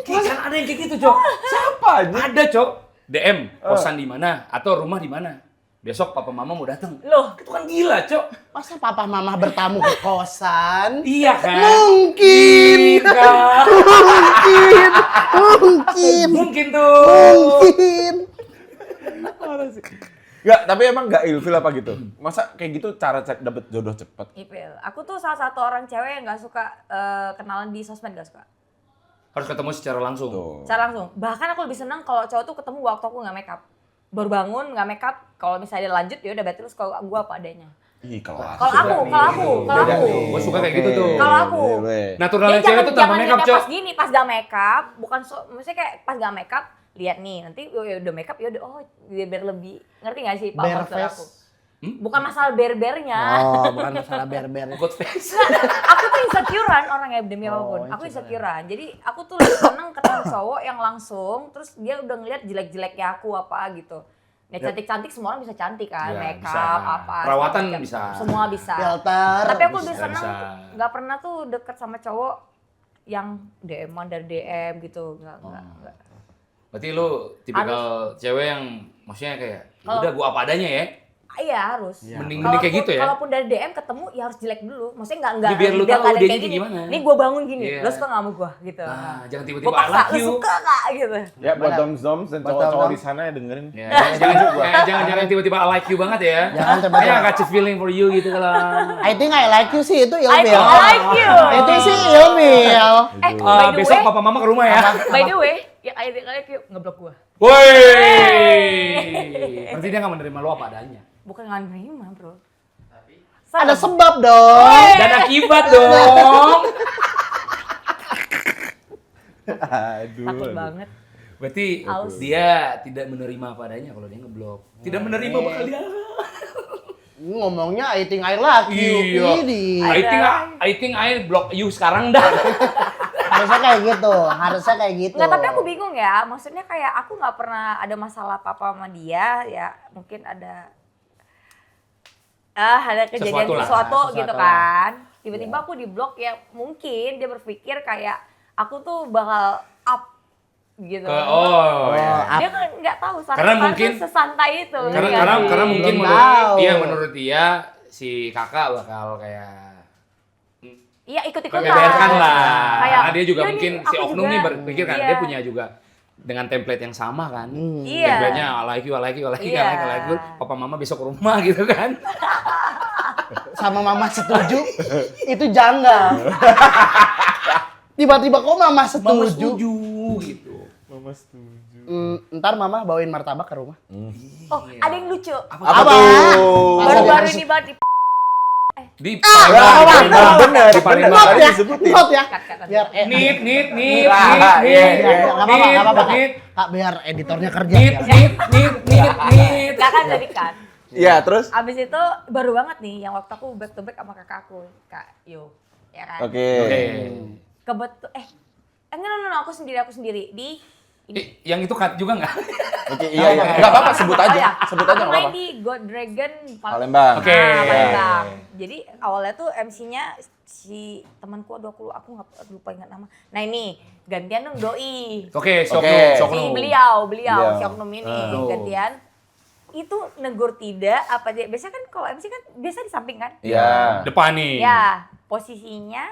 Kan ada yang kayak gitu, Cok. Siapa aja? Ada, Cok. DM, kosan di mana atau rumah di mana? Besok papa mama mau datang. Loh, Itu kan gila, Cok. Masa papa mama bertamu ke kosan? Iya kan? Mungkin. Iya. Mungkin. Mungkin tuh. Mungkin. Enggak, tapi emang nggak ilfil apa gitu? Masa kayak gitu cara dapet jodoh cepet? Ipil. Aku tuh salah satu orang cewek yang gak suka kenalan di sosmed, gak suka. Harus ketemu secara langsung. Tuh. Cara langsung. Bahkan aku lebih senang kalau cowok tuh ketemu waktu aku nggak make up. Baru bangun nggak make up. Kalau misalnya dia lanjut ya udah berarti lu suka gue apa adanya. Ih, kalau Kalau aku. Gue suka kayak gitu tuh. Kalau aku. Naturalnya Jadi cewek tuh tanpa make up, liatnya Cok. pas gini, pas gak make up, bukan maksudnya kayak pas gak make up, lihat nih, nanti ya udah make up ya udah biar lebih ngerti gak sih Pak Bare maksud face. aku? Bukan masalah berbernya. Oh, bukan masalah ber-ber. God face. Aku tuh insecurean orangnya demi apapun. Aku insecurean. Jadi aku tuh lebih seneng ketemu cowok yang langsung terus dia udah ngeliat jelek-jeleknya aku apa gitu. Ya cantik-cantik semua orang bisa cantik kan, Ya, make bisa. up apa. Perawatan segala macam. bisa. Semua bisa. Filter. Tapi aku lebih Bisa, seneng bisa. nggak pernah tuh deket sama cowok yang DM-an dari DM gitu. Nggak. Berarti lu tipikal cewek yang maksudnya kayak Kalau- udah gua apa adanya ya. Iya harus. Mending kayak gitu ya. Kalaupun dari DM ketemu ya harus jelek dulu. Maksudnya nggak Jadi biar lu tahu nggak ada dia kayak kayak gini. gimana. Nih gue bangun gini, Iya. lo suka nggak sama gue gitu. Nah, jangan Gue tiba-tiba I paksa, like lo you. suka nggak gitu. Ya buat doms-doms dan Buat cowok-cowok doms. di sana ya dengerin. Ya, jangan tiba-tiba I like you banget ya. Jangan tiba-tiba. Kayak catch a feeling for you gitu kalau. I think I like you sih itu I ilfil. like you. Itu sih ilfil. By the Besok way, papa mama ke rumah ya. by the way, yang I like you ngeblok gue. Woi. Berarti dia nggak menerima lo apa adanya. Bukan nggak nerima bro. Ada sebab dong. Dan akibat dong. Aduh. Takut banget. Berarti Aus. dia tidak menerima apa adanya kalau dia ngeblok. Tidak menerima bakal dia. Ngomongnya I think I like you. Iya. Ini. I think I block you sekarang dah. Harusnya kayak gitu. Harusnya kayak gitu. Nggak, tapi aku bingung ya. Maksudnya kayak aku nggak pernah ada masalah apa-apa sama dia. Ya mungkin ada kejadian sesuatu gitu kan. Tiba-tiba aku di blok ya Oh, mungkin dia berpikir kayak aku tuh bakal up gitu. iya. Dia kan nggak tahu Karena mungkin sesantai itu. ngerti nggak sih? karena mungkin Belum tahu. menurut dia si kakak bakal kayak Iya ikut-ikutan. membeberkan lah. Kayak, Karena dia juga "Ya, mungkin nih, si aku oknum juga." nih berpikir kan Iya. dia punya juga dengan template yang sama kan. Iya. Template-nya I like you, I like you, I like you, I Iya. like you, I like you. Papa mama besok ke rumah gitu kan. Sama mama setuju. Itu janggal. Tiba-tiba kok mama Mama setuju. setuju gitu. Mama setuju. Ntar mama bawain martabak ke rumah. Oh, ada yang lucu. Apa tuh? Baru-baru ini banget Di Bener, di Palembang. Not Tadi ya, disebutin. not ya. Cut. Biar Nit. Ah, iya, iya. Nggak apa-apa, Kak, biar editornya kerja. Nit. Gak kan jadi kan. Iya, terus? Abis itu baru banget nih yang waktu aku back to back sama kakak aku, Kak Yo. Ya kan? Oke. Kebetul enggak, aku sendiri di ini. Yang itu cut juga nggak? Oke, iya, iya. Enggak apa-apa, sebut aja. Oh, ya. Sebut aja Aku enggak main apa-apa. di God Dragon Palembang. Oke. Palembang. Jadi awalnya tuh MC-nya si temanku, aku nggak lupa ingat nama. Nah ini gantian dong doi. Oke, Oke. Si Sokno. beliau Beliau. si oknum ini Tuh. gantian. Itu negur tidak apa dia. Biasanya kan kalau MC kan biasa di samping kan? Iya. Depan nih. Ya, posisinya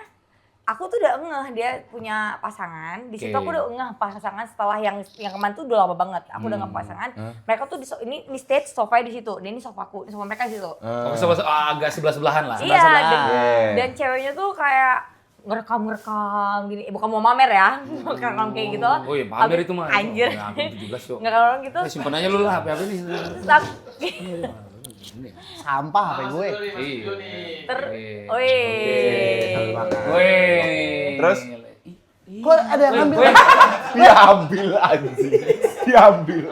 aku tuh udah ngeh dia punya pasangan. Di situ Oke. aku udah ngeh pasangan setelah yang kemarin tuh udah lama banget. Aku udah ngeh pasangan. Mereka tuh ini stage sofa di situ. Dan ini sofaku, sofa mereka di situ. Oh, agak sebelah-sebelahan lah. Iya, Yeah. dan ceweknya tuh kayak ngerekam gini. Bukan mau mamer ya, ngerekam kayak gitu. Oh iya, pamer Abis- itu mah. Anjir. Ya, aku 17 yuk. Ngerekam gitu. Simpen aja lu lah HP ini. Terus aku- Sampah HP gue. Iya. Wih. Wih. Terus? Kok ada yang ngambil? Diambil anjing. Diambil.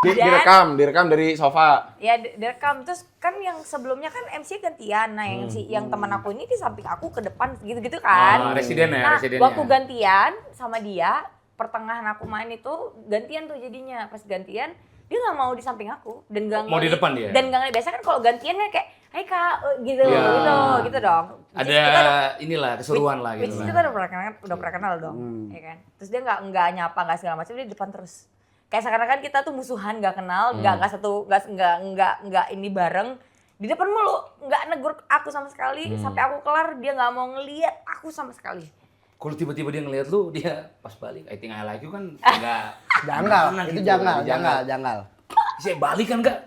Direkam dari sofa. Ya direkam, terus kan yang sebelumnya kan MC gantian, nah yang yang teman aku ini di samping aku ke depan gitu-gitu kan. Residen ya, Nah residennya. waktu gantian sama dia, pertengahan aku main itu gantian tuh jadinya, pas gantian dia nggak mau di samping aku dan nggak Mau di depan dia? dan nggak biasa kan kalau gantian kan kayak hai kak gitu Ya. gitu dong. Which is Ada kita udah- inilah keseruan lah which gitu is kita udah pernah kenal dong, ya kan. Terus dia nggak nyapa nggak segala macam, dia di depan terus. Kayak seakan-akan kita tuh musuhan, nggak kenal, nggak ini bareng. Di depan mulu, nggak negur aku sama sekali. Sampai aku kelar dia nggak mau ngeliat aku sama sekali. Kalau tiba-tiba dia ngeliat lu, dia pas balik, I think I like you kan enggak. Janggal, Gimana itu gitu, janggal. Saya balik kan enggak?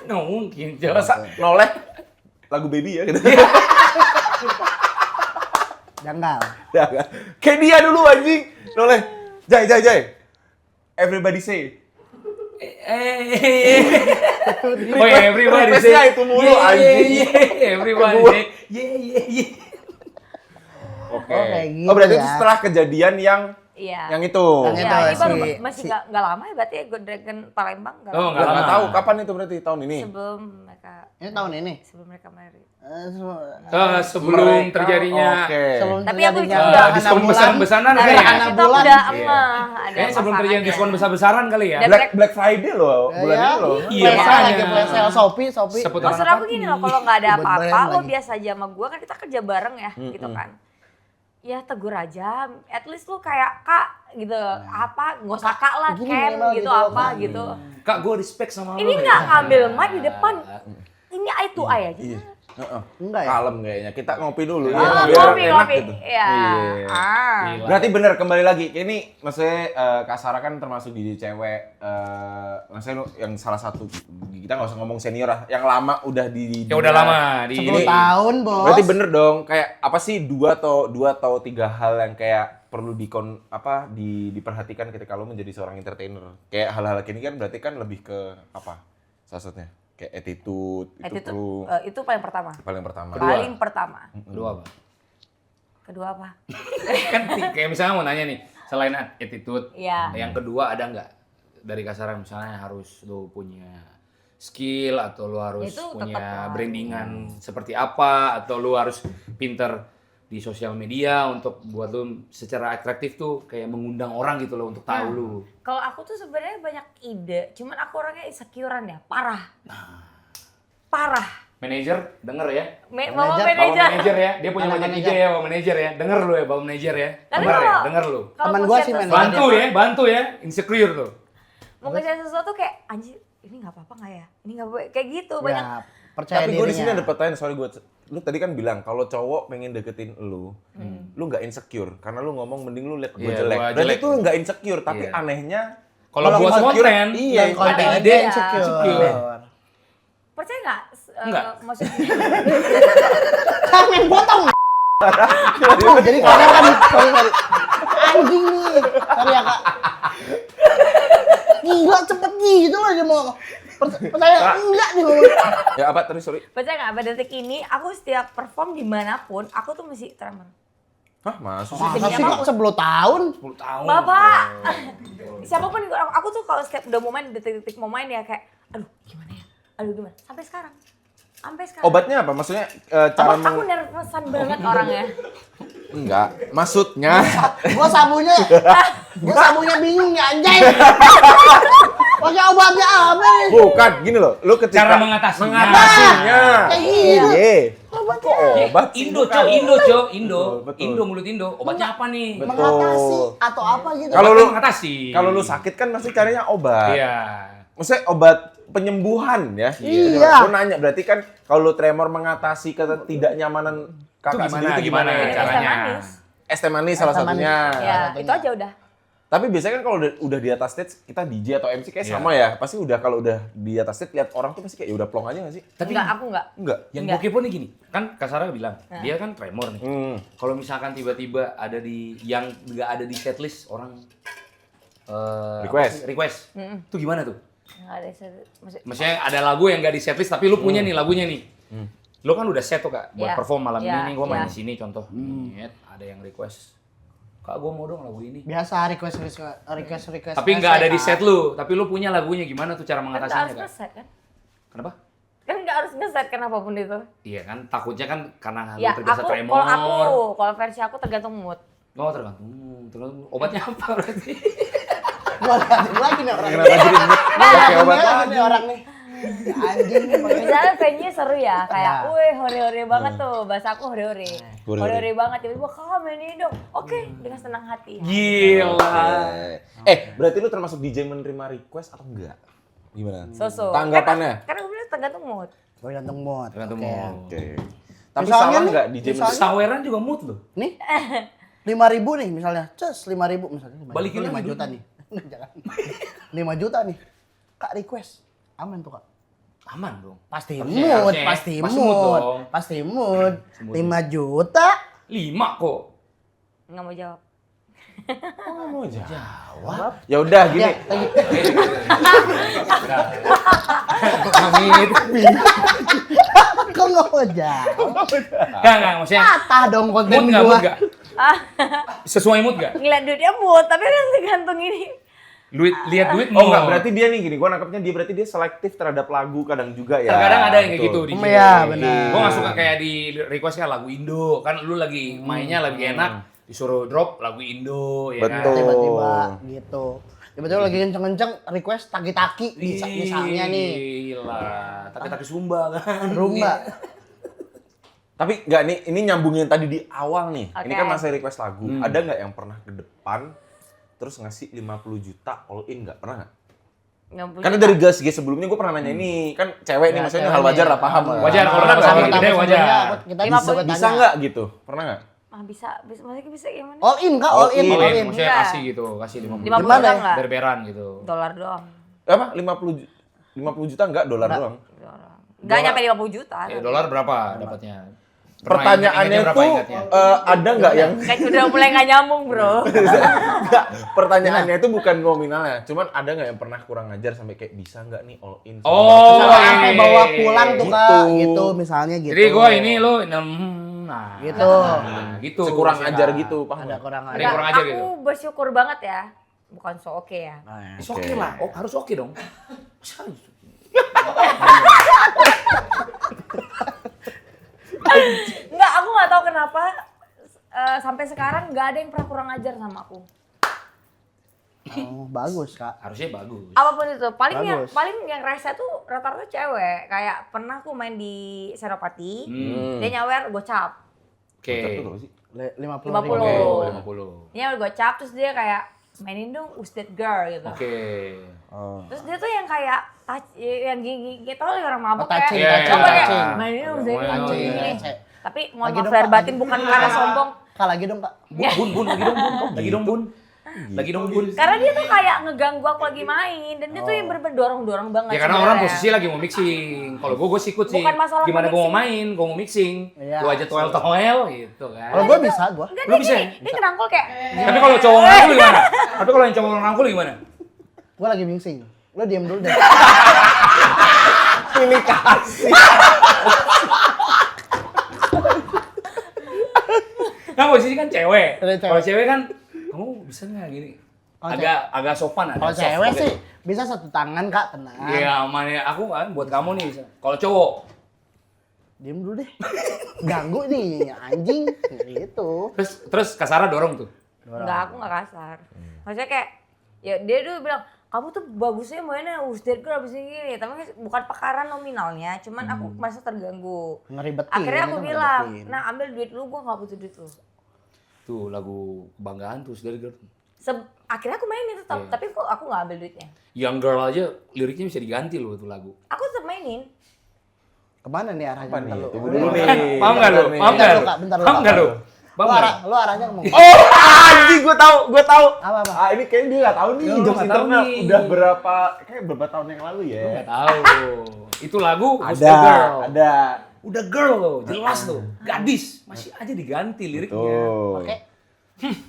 Nggak mungkin, Masa jelas. noleh lagu baby ya gitu. Janggal. Ya kan? Kayak dia dulu anjing. Noleh. Jai. Everybody say. Oh yeah, everybody say. Request-nya itu mulu, anjing. Everybody Ke gua. say. Yeah. Oke. Oh, kayak gitu Oh berarti ya. itu setelah kejadian yang Iya. itu. Yang Ya, itu, ini baru si- masih si- nggak lama ya berarti ya Good Dragon Palembang nggak Oh, lama. nggak Nggak lama. tahu kapan itu berarti tahun ini. Sebelum mereka Ini tahun ini. married. Sebelum Mereka- terjadinya Oke. Tapi aku terjadinya udah- gerhana diskon bulan. besar-besaran Dari kali ya? Gerhana kita bulan. udah Iya. ada Kayaknya sebelum terjadi pasangannya. diskon besar-besaran kali ya. Dan Black Friday loh, bulan ini loh. Iya, Flash sale makanya. lagi flash sale Shopee. Seputar Maksud aku gini loh, kalau nggak ada Buat apa-apa, bayar lo lagi. biasa aja sama gue kan kita kerja bareng ya, gitu kan. Ya tegur aja, at least lu kayak kak gitu, apa nggak usah kak lah, Gini Ken memang gitu gitu, apa Kak. gitu. Kak, gue respect sama Ini lo. nggak ngambil mic di depan, ini eye to eye aja. Iya. Heeh. Enggak ya? Kalem kayaknya. Kita ngopi dulu ya. Oh, biar ngopi, enak ngopi. gitu. Iya. Iya. Gila. Berarti bener kembali lagi. Ini maksudnya Kak Sarah kan termasuk di cewek maksudnya lu yang salah satu kita nggak usah ngomong senior lah, yang lama udah di Ya udah lama di 10 tahun, Bos. Berarti bener dong, kayak apa sih dua atau tiga hal yang kayak perlu diperhatikan ketika lo menjadi seorang entertainer. Kayak hal-hal gini kan berarti kan lebih ke apa? Salah satunya kayak attitude itu perlu Itu paling pertama. paling pertama. Paling pertama. Kedua apa? Kedua apa? Kan kayak misalnya mau nanya nih, selain attitude, Iya. yang kedua ada nggak dari kasaran misalnya harus lo punya skill atau lo harus Itu tetap punya lah. brandingan seperti apa atau lo harus pinter di sosial media untuk buat lo secara atraktif tuh kayak mengundang orang gitu loh untuk tahu lo. Kalau aku tuh sebenarnya banyak ide, cuman aku orangnya insecurean ya, parah. Parah. Manajer denger ya, Mama Manajer, bawa manajer. manajer ya, dia punya Anak banyak manajer. ide ya bawa manajer ya, denger lo ya bawa manajer ya, Tapi denger ya, kalau- denger lo. Kalau Temen mau gua share sih sesuatu- manajer. Bantu ya, insecure tuh. Mau nge-share sesuatu kayak anjir, ini nggak apa-apa nggak ya? Ini nggak apa kayak gitu banyak. Ya, percaya Tapi gue di sini dirinya. ada pertanyaan, sorry gue, lu tadi kan bilang kalau cowok pengen deketin lu nggak insecure karena lu ngomong mending lu liat gue Iya, jelek. gua Berarti jelek. itu lu nggak insecure, tapi Iya. anehnya Kalau buat insecure, konten, iya, Dan konten ada dia ide, insecure. insecure. Percaya nggak? Nggak. Maksudnya Jangan potong. Aduh, jadi kamera kan sorry. Anjing nih. Sorry ya, Kak. Gila cepet gitu loh dia mau. Percaya enggak nih ngomong. ya apa tadi sorry? percaya nggak pada detik ini aku setiap perform dimanapun aku tuh mesti tremor. Hah masuk sih? Masa sih kok 10 tahun? 10 tahun. Bapak, siapapun aku tuh kalau setiap udah mau main detik-detik mau main ya kayak, aduh gimana ya, aduh gimana, sampai sekarang. Obatnya apa? Maksudnya cara Aku nervousan banget orangnya. enggak, maksudnya Gua sabunya bingung ya anjay. Pakai obatnya apa nih? bukan gini loh, lu ketika Cara mengatasinya. mengatasinya. Kayak gitu. Iya. Obatnya Obat sih, Indo, bukan. Cok, Indo, Cok, Indo. Betul. Indo mulut Indo. Obatnya apa nih? Betul. mengatasi atau apa gitu. Kalau Obatnya lu- mengatasi. Kalau lu sakit kan pasti carinya obat. Iya. Maksudnya obat penyembuhan ya. Iya. Lu nanya berarti kan kalau lu tremor mengatasi ketidaknyamanan kakak Itu sendiri itu gimana gimana? Es caranya? teh manis. Es teh manis salah Es teh manis. satunya. Ya, satunya. itu aja udah. Tapi biasanya kan kalau udah di atas stage kita DJ atau MC kayak Iya. sama ya. Pasti udah kalau udah di atas stage lihat orang tuh pasti kayak ya udah plong aja gak sih? Tapi Enggak, aku enggak. Enggak. yang Enggak. gue kepo nih gini, kan Kak Sarah bilang, dia kan tremor nih. Kalau misalkan tiba-tiba ada di yang nggak ada di setlist orang Request. request, itu gimana tuh? Nggak ada Maksudnya ada lagu yang nggak di setlist tapi lu punya nih lagunya nih. Lu kan udah set tuh Kak buat Iya. perform malam Iya, ini nih gua main iya. di sini contoh. Nyet, ada yang request. Kak gua mau dong lagu ini. Biasa request. Tapi nggak ada di set lu, tapi lu punya lagunya gimana tuh cara Kan nggak mengatasinya harus Kak? ngeset kan? Kenapa? Kan nggak harus ngeset kan apapun itu. Iya kan takutnya kan karena Ya lu terbiasa aku, tremor. kalau versi aku tergantung mood. Oh tergantung obatnya apa berarti? Gua lagi nih orang. Kenapa jadi pakai obat Lagi nih orang nih. Anjing nih pakai. Misalnya venue seru ya, kayak, Ya. wih hore-hore banget tuh, bahasa aku hore-hore. Hore-hore. Hore-hore banget, tiba-tiba kakak main ini dong. Oke, dengan senang hati. Gila. Berarti lu termasuk DJ menerima request atau enggak? Gimana? So-so. Tanggapannya? Karena gue bilang tergantung mood. Tergantung mood. Tergantung Oke. mood. Oke. Tapi Misalnya salah nih, nggak DJ misalnya- Saweran juga mood loh. Nih, 5.000 nih misalnya, 5.000 misalnya. Balikin 5 lagi juta dulu. nih. Jangan. 5 juta nih. Kak request. Aman tuh Kak. Aman dong. Pasti Harusnya, mood, harusnya. pasti Pasti mood mood. dong. Pasti mood. Mood. 5 juta. 5 kok. Nggak mau jawab. Oh, mau jawab? Ya udah gini. Ya, lagi. Amit. Kok nggak mau jawab? Enggak, maksudnya Patah dong konten mood enggak, gua. mood enggak? Sesuai mood enggak? Ngeliat duitnya mood, tapi kan tergantung ini. Lihat duit Oh enggak, berarti dia nih gini, gua nangkepnya dia berarti dia selektif terhadap lagu kadang juga ya. Kadang ada yang kayak gitu Betul. di Iya, benar. Gua nggak suka kayak di request kan lagu Indo. Kan lu lagi mainnya lebih enak, disuruh drop lagu Indo ya kan. Betul. Tiba-tiba gitu. Tiba-tiba lagi kenceng-kenceng request taki-taki misalnya nih. Gila, tapi Sumba kan. Rumba. Tapi enggak nih, ini nyambungin tadi di awal nih. Ini Oke. kan masa request lagu. Ada nggak yang pernah ke depan terus ngasih 50 juta all in nggak? Pernah nggak? Nggak punya. Karena dari gas sebelumnya gue pernah nanya ini, kan cewek nih Ya, maksudnya cewek hal wajar nih. lah, paham lah. Wajar, kalau Pernah nggak nggak? sama gede wajar. Kita Bisa nggak gitu? Pernah nggak? Bisa, maksudnya bisa gimana? All in Kak, all in, All all in. in. Maksudnya Enggak. kasih gitu, kasih 50 50 Gimana juta ya? nggak? berberan gitu. Dolar doang. Apa? 50 juta enggak, dolar doang. Nggak nyampe 50 juta. Dolar berapa dapatnya? Pertanyaannya berapa tuh ingatnya? ada nggak yang Kayak udah mulai nggak nyambung bro. Enggak, pertanyaannya itu bukan nominalnya, cuman ada nggak yang pernah kurang ngajar sampai kayak bisa nggak nih all in? Oh, Sampai iya. bawa pulang tuh Kak, Gitu. gitu misalnya gitu. Jadi gua ini lu nah Gitu. gitu. Sekurang maksudnya. ajar gitu, paham? Ada nggak? kurang Ada aja. yang kurang ajar Aku gitu. bersyukur banget ya. Bukan so oke ya. It's okay lah. Oh, harus oke dong. Masa harus? Enggak, aku nggak tahu kenapa sampai sekarang nggak ada yang pernah kurang ajar sama aku. Oh, bagus Kak. Harusnya bagus. Apapun itu, Bagus. paling yang rese tuh rata-rata cewek. Kayak pernah aku main di Senopati, dia nyawer gocap. Oke. Itu berapa sih? 50 50. Oke, ribu. 50. Dia nyawer gocap, terus dia kayak mainin dong Who's That Girl gitu. Oke. Oh. Terus dia tuh yang kayak yang gigi tau lah orang mabok touching, kayak touching, coba kayak touching. mainin dong Who's That Girl Touching, gini. touching. Tapi mohon Lagi maaf dong, lahir Kak. batin bukan karena sombong. Kak lagi dong Kak. Bun, lagi dong, Bun. Lagi dong, Bun. Lagi dong, Bun. Karena dia tuh kayak ngeganggu aku lagi main dan dia tuh yang bener-bener dorong-dorong banget. Ya karena orang sebenarnya. posisi lagi mau mixing. Kalau gue sikut sih. Bukan masalah Gimana mau gue mau main, gue mau mixing. Iya. Lu aja toel gitu kan. Kalau gua bisa gua. Enggak, Lu dia bisa gini, dia ngerangkul kayak Tapi kalau cowok ngerangkul gimana? Tapi kalau yang cowok ngerangkul gimana? Gua lagi mingsing. Lo diam dulu deh. Pilih kasih. Kan posisi kan cewek. Cewek. Kalau cewek kan, kamu bisa nggak gini? Kalau Agak sopan ada. Kalau soft cewek gitu. sih bisa satu tangan Kak, tenang. Iya, aman ya. Aku kan buat kamu nih bisa. Kalau cowok, Diam dulu deh. Ganggu nih anjing gitu. terus Kasara dorong tuh. enggak, aku enggak kasar. Maksudnya kayak ya dia dulu bilang kamu tuh bagusnya mainnya Who's That Girl abis ini gini. Tapi bukan perkara nominalnya, cuman aku merasa terganggu. Ngeribetin. Akhirnya aku itu bilang, ngeribetin. nah ambil duit lu, gua nggak butuh duit lu. Tuh lagu kebanggaan tuh dari girl. Akhirnya aku mainin tetap, Iya. tapi kok aku nggak ambil duitnya. Young Girl aja liriknya bisa diganti loh tuh lagu. Aku tetap mainin. Kemana nih arahnya? Apa nih? Bentar lu. Tunggu dulu nih. Paham nggak lu? Bentar nih. Paham nggak lu? Bentar, bentar, Paham nggak lu? Lu, Paham nggak? lu arahnya ngomong. Oh, anjing gue tahu. Apa? Ah, ini kayaknya dia nggak tahu nih. Lu Jokes nggak tahu internal nih. udah berapa tahun yang lalu ya? Nggak tahu. Itu lagu Who's Ada, the Girl. ada. Udah girl loh, jelas loh. Gadis, masih aja diganti liriknya. Tuh. Oke.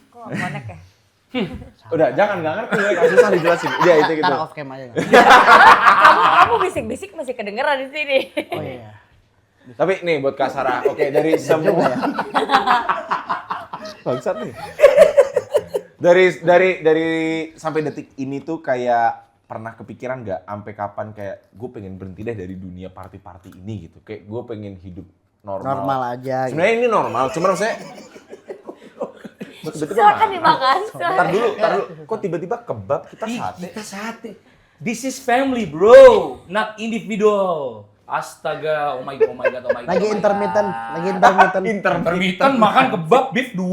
Kok nggak connect ya? Udah, jangan nggak ngerti ya, kan susah dijelasin. Iya itu gitu. Ntar off cam aja. Kamu bisik-bisik masih kedengeran di sini. Oh iya. Tapi nih buat Kak Sarah, oke dari semua ya. bangsat nih. Dari sampai detik ini tuh kayak pernah kepikiran nggak sampai kapan kayak gue pengen berhenti deh dari dunia party-party ini gitu. Kayak gue pengen hidup Normal aja. Gitu. Sebenarnya ini normal, cuman maksudnya Silakan dimakan. Ntar dulu. Kok tiba-tiba kebab kita Ih, sate? kita sate. This is family, bro, not individual. Astaga, oh my god. Lagi intermittent. Intermittent makan kebab beef 2.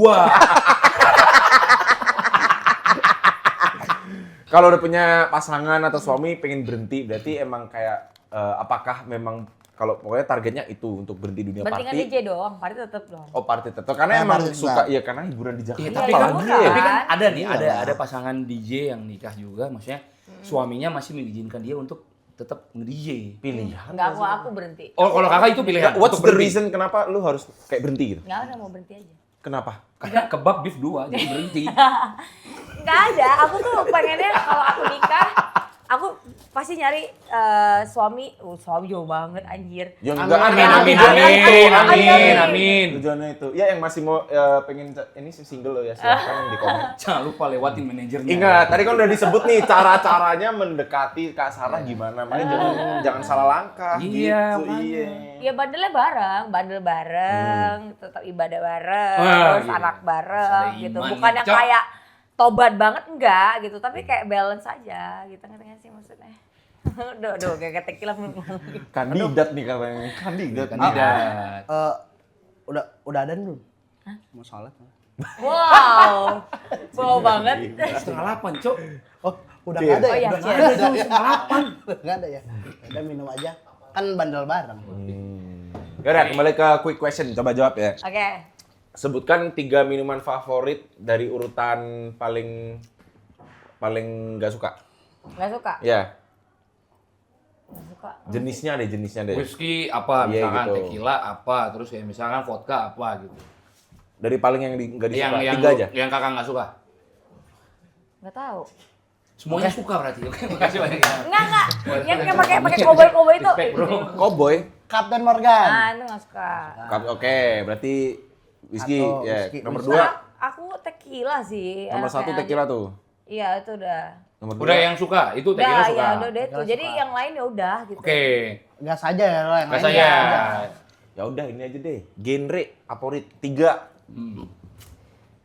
Kalau udah punya pasangan atau suami pengen berhenti, berarti emang kayak apakah memang kalau pokoknya targetnya itu untuk berhenti dunia Berarti kan party? DJ doang, party tetap dong. Oh party tetap, karena Nah, emang party suka, tetap. ya karena hiburan di Jakarta. Iya, Iya, tapi iya, kan, murah. tapi kan ada nih, Iya. ada pasangan DJ yang nikah juga, maksudnya suaminya masih mengizinkan dia untuk tetap nge-DJ. Pilihan. Enggak, aku berhenti. Oh, kalau kakak itu pilihan. What's untuk the berhenti. reason kenapa lu harus kayak berhenti gitu? Enggak ada, mau berhenti aja. Kenapa? Karena kebab beef 2, jadi berhenti. Enggak ada, aku tuh pengennya kalau aku nikah, aku pasti nyari suami jauh banget anjir. Ya Amin, enggak, Amin. Tujuannya itu. Ya yang masih mau pengen ini single lo ya silakan di komen. Jangan lupa lewatin manajernya. Ingat, tadi kan udah disebut nih cara-caranya mendekati Kak Sarah gimana. Makanya jangan salah langkah Iya, gitu. makanya. Iya. Ya bandelnya bandel bareng, tetap ibadah bareng, Wah, terus gitu. anak bareng Ada gitu. iman Bukan nih, yang Cok. kayak tobat banget enggak gitu, tapi kayak balance aja gitu, ngerti nggak sih maksudnya? Udah kayak tekilah. Kandidat nih katanya. Kandidat. Kandidat. Udah ada belum? Mau sholat? Wow, wow banget. 7:30, Cok. Oh, udah Cheers. nggak ada Oh ya? iya, Udah cheers. nggak ada ya? Udah nggak ada ya? Udah minum aja. Kan bandel bareng. Yaudah, kembali ke quick question. Coba jawab ya. Oke, Sebutkan 3 minuman favorit dari urutan paling nggak suka. nggak suka, Ya, nggak suka. jenisnya deh. Whisky apa, Iya, misalkan gitu. tequila apa, terus kayak misalkan vodka apa gitu. Dari paling yang nggak disuka, Yang 3 aja. yang kakak nggak suka. Nggak tahu. Semuanya suka berarti. Oke, makasih banyak. Ya. Enggak. Yang pakai koboi itu. Respect, bro. Cowboy. Captain Morgan. Ah, itu nggak suka. Oke, berarti whisky Atau ya. whisky. Nomor Whisky. 2. Aku tequila sih. Nomor 1 enaknya tequila aja. tuh. Iya, itu udah. Nomor 2. Udah yang suka, itu tequila Udah, suka. ya udah deh tuh. Tequila Jadi suka. yang lain ya udah gitu. Oke. Gas aja ya lo yang Gas lain. aja. Ya udah ini aja deh. Genre favorit 3.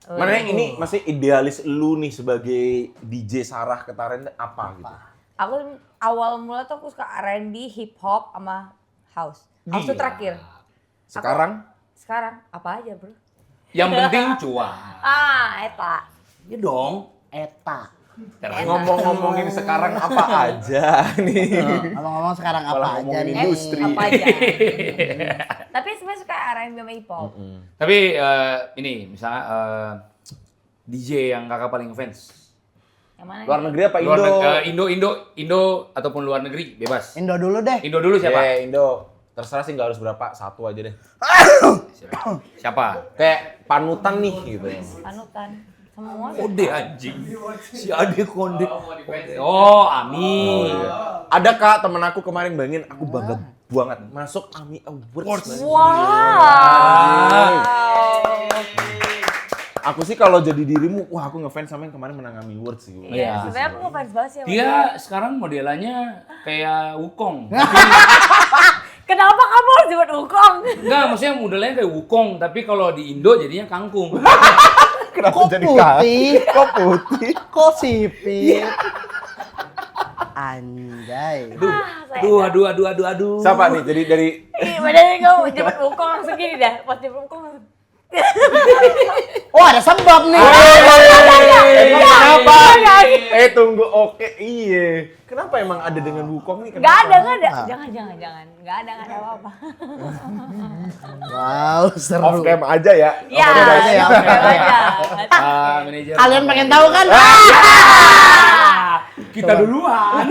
Oh, Mana iya. ini masih idealis lu nih sebagai DJ Sarah Ketaren apa gitu? Aku awal mula tuh aku suka R&B, hip hop sama house. House itu Gila. terakhir. Sekarang Sekarang apa aja, Bro? Yang penting cuan. Ah, eta. Ya dong. Eta. ngomong-ngomongin sekarang apa aja nih? Ngomong-ngomong sekarang apa Malah aja ngomongin nih? industri. Apa aja. Tapi sebenarnya suka R&B sama hip hop. Tapi ini misalnya DJ yang kakak paling ngefans. Yang mana? Luar nih? negeri apa Indo? Indo ataupun luar negeri bebas. Indo dulu deh. Indo dulu siapa? Ya, Indo. Terserah sih nggak harus berapa, 1 aja deh. Siapa? Kayak panutan nih gitu. Panutan. Semua. Kode anjing. Si Ade konde. Oh, Ami. Ada Kak, temen aku kemarin bayangin, aku bangga banget masuk AMI Awards. Wow. Aku sih kalau jadi dirimu, wah aku ngefans sama yang kemarin menang AMI Awards sih. Iya, Iya. sebenarnya aku ngefans banget sih sama Dia sekarang modelannya kayak Wukong. Kenapa kamu harus nyebut Wukong? Enggak, maksudnya modelnya kayak Wukong, tapi kalau di Indo jadinya kangkung. Kenapa Kok putih? Kok putih? Kok sipit? Anjay. Aduh. Siapa nih? Jadi dari Ih, padahal kamu nyebut Wukong langsung gini dah. Pas nyebut Wukong langsung. Oh ada sebab nih. kenapa? Enggak, Tunggu, oke, iya. Kenapa emang ada dengan Wukong nih? enggak ada, Kenapa? enggak ada. Jangan. Enggak ada apa-apa. Wow seru. Off cam aja ya. Iya, Oke, aja ya, oke oke, oke. aja. Manajer. Kalian pengen tahu kan? Kita duluan.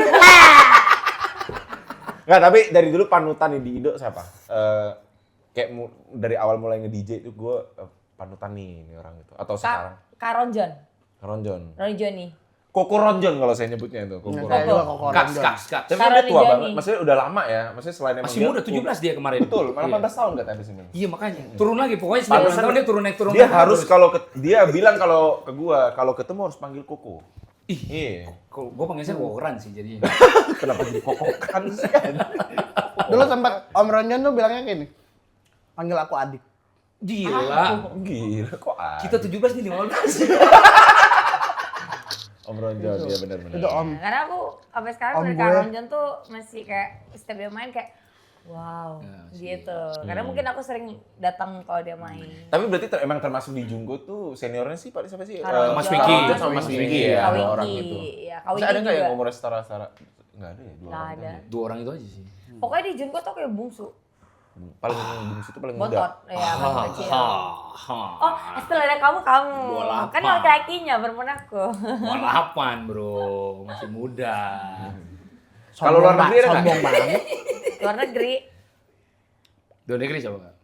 Enggak, tapi dari dulu panutan nih di Indo siapa? Kayak dari awal mulai nge-DJ itu gue panutan nih ini orang itu. Atau sekarang? Karonjon. Ronjon. Ronny Johnny. Koko Ronjon kalau saya nyebutnya itu. Koko Saya Ronjon. juga kok Kaks, kaks, kaks. Tapi kan dia tua Ronny banget. Johnny. Maksudnya udah lama ya. Maksudnya selain emang Masih muda, 17 dia kemarin. Betul, Iya. 18 tahun katanya di sini. Iya makanya. Turun lagi, pokoknya setiap ulang tahun dia turun naik turun. Dia naik harus terus. kalau dia bilang kalau ke gua kalau ketemu harus panggil Koko. Ih, Iya. gue panggilnya kokoran sih jadinya. Kenapa jadi Koko kan sih kan? Dulu sempat Om Ronjon tuh bilangnya gini. Panggil aku adik. Gila. Gila kok Kita 17 nih 15. Om Ronjon, iya benar-benar. Itu Om. Karena aku sampai sekarang Om dari gue. Kak Ronjon tuh masih kayak setiap dia main kayak wow Ya, gitu. Karena mungkin aku sering datang kalau dia main. Tapi berarti emang termasuk di Junggo tuh seniornya sih Pak siapa sih? Kak Mas Ronjon. Vicky. Sama Mas Vicky Kak ya, dua Wiki, orang itu. Iya, Kak Masih Wiki ada nggak yang juga. umurnya setara-setara? Nggak ada ya, dua Nggak orang ada. aja. 2 orang itu aja sih. Pokoknya di Junko tuh kayak bungsu. Paling bungsu itu paling Bontot. muda. Ya, paling kecil. Ha. Oh, setelah ada kamu. 28. Kan laki-lakinya berpun aku. 28 bro, masih muda. Kalau luar negeri ada nggak? Sombong banget. Luar negeri. Luar negeri siapa nggak?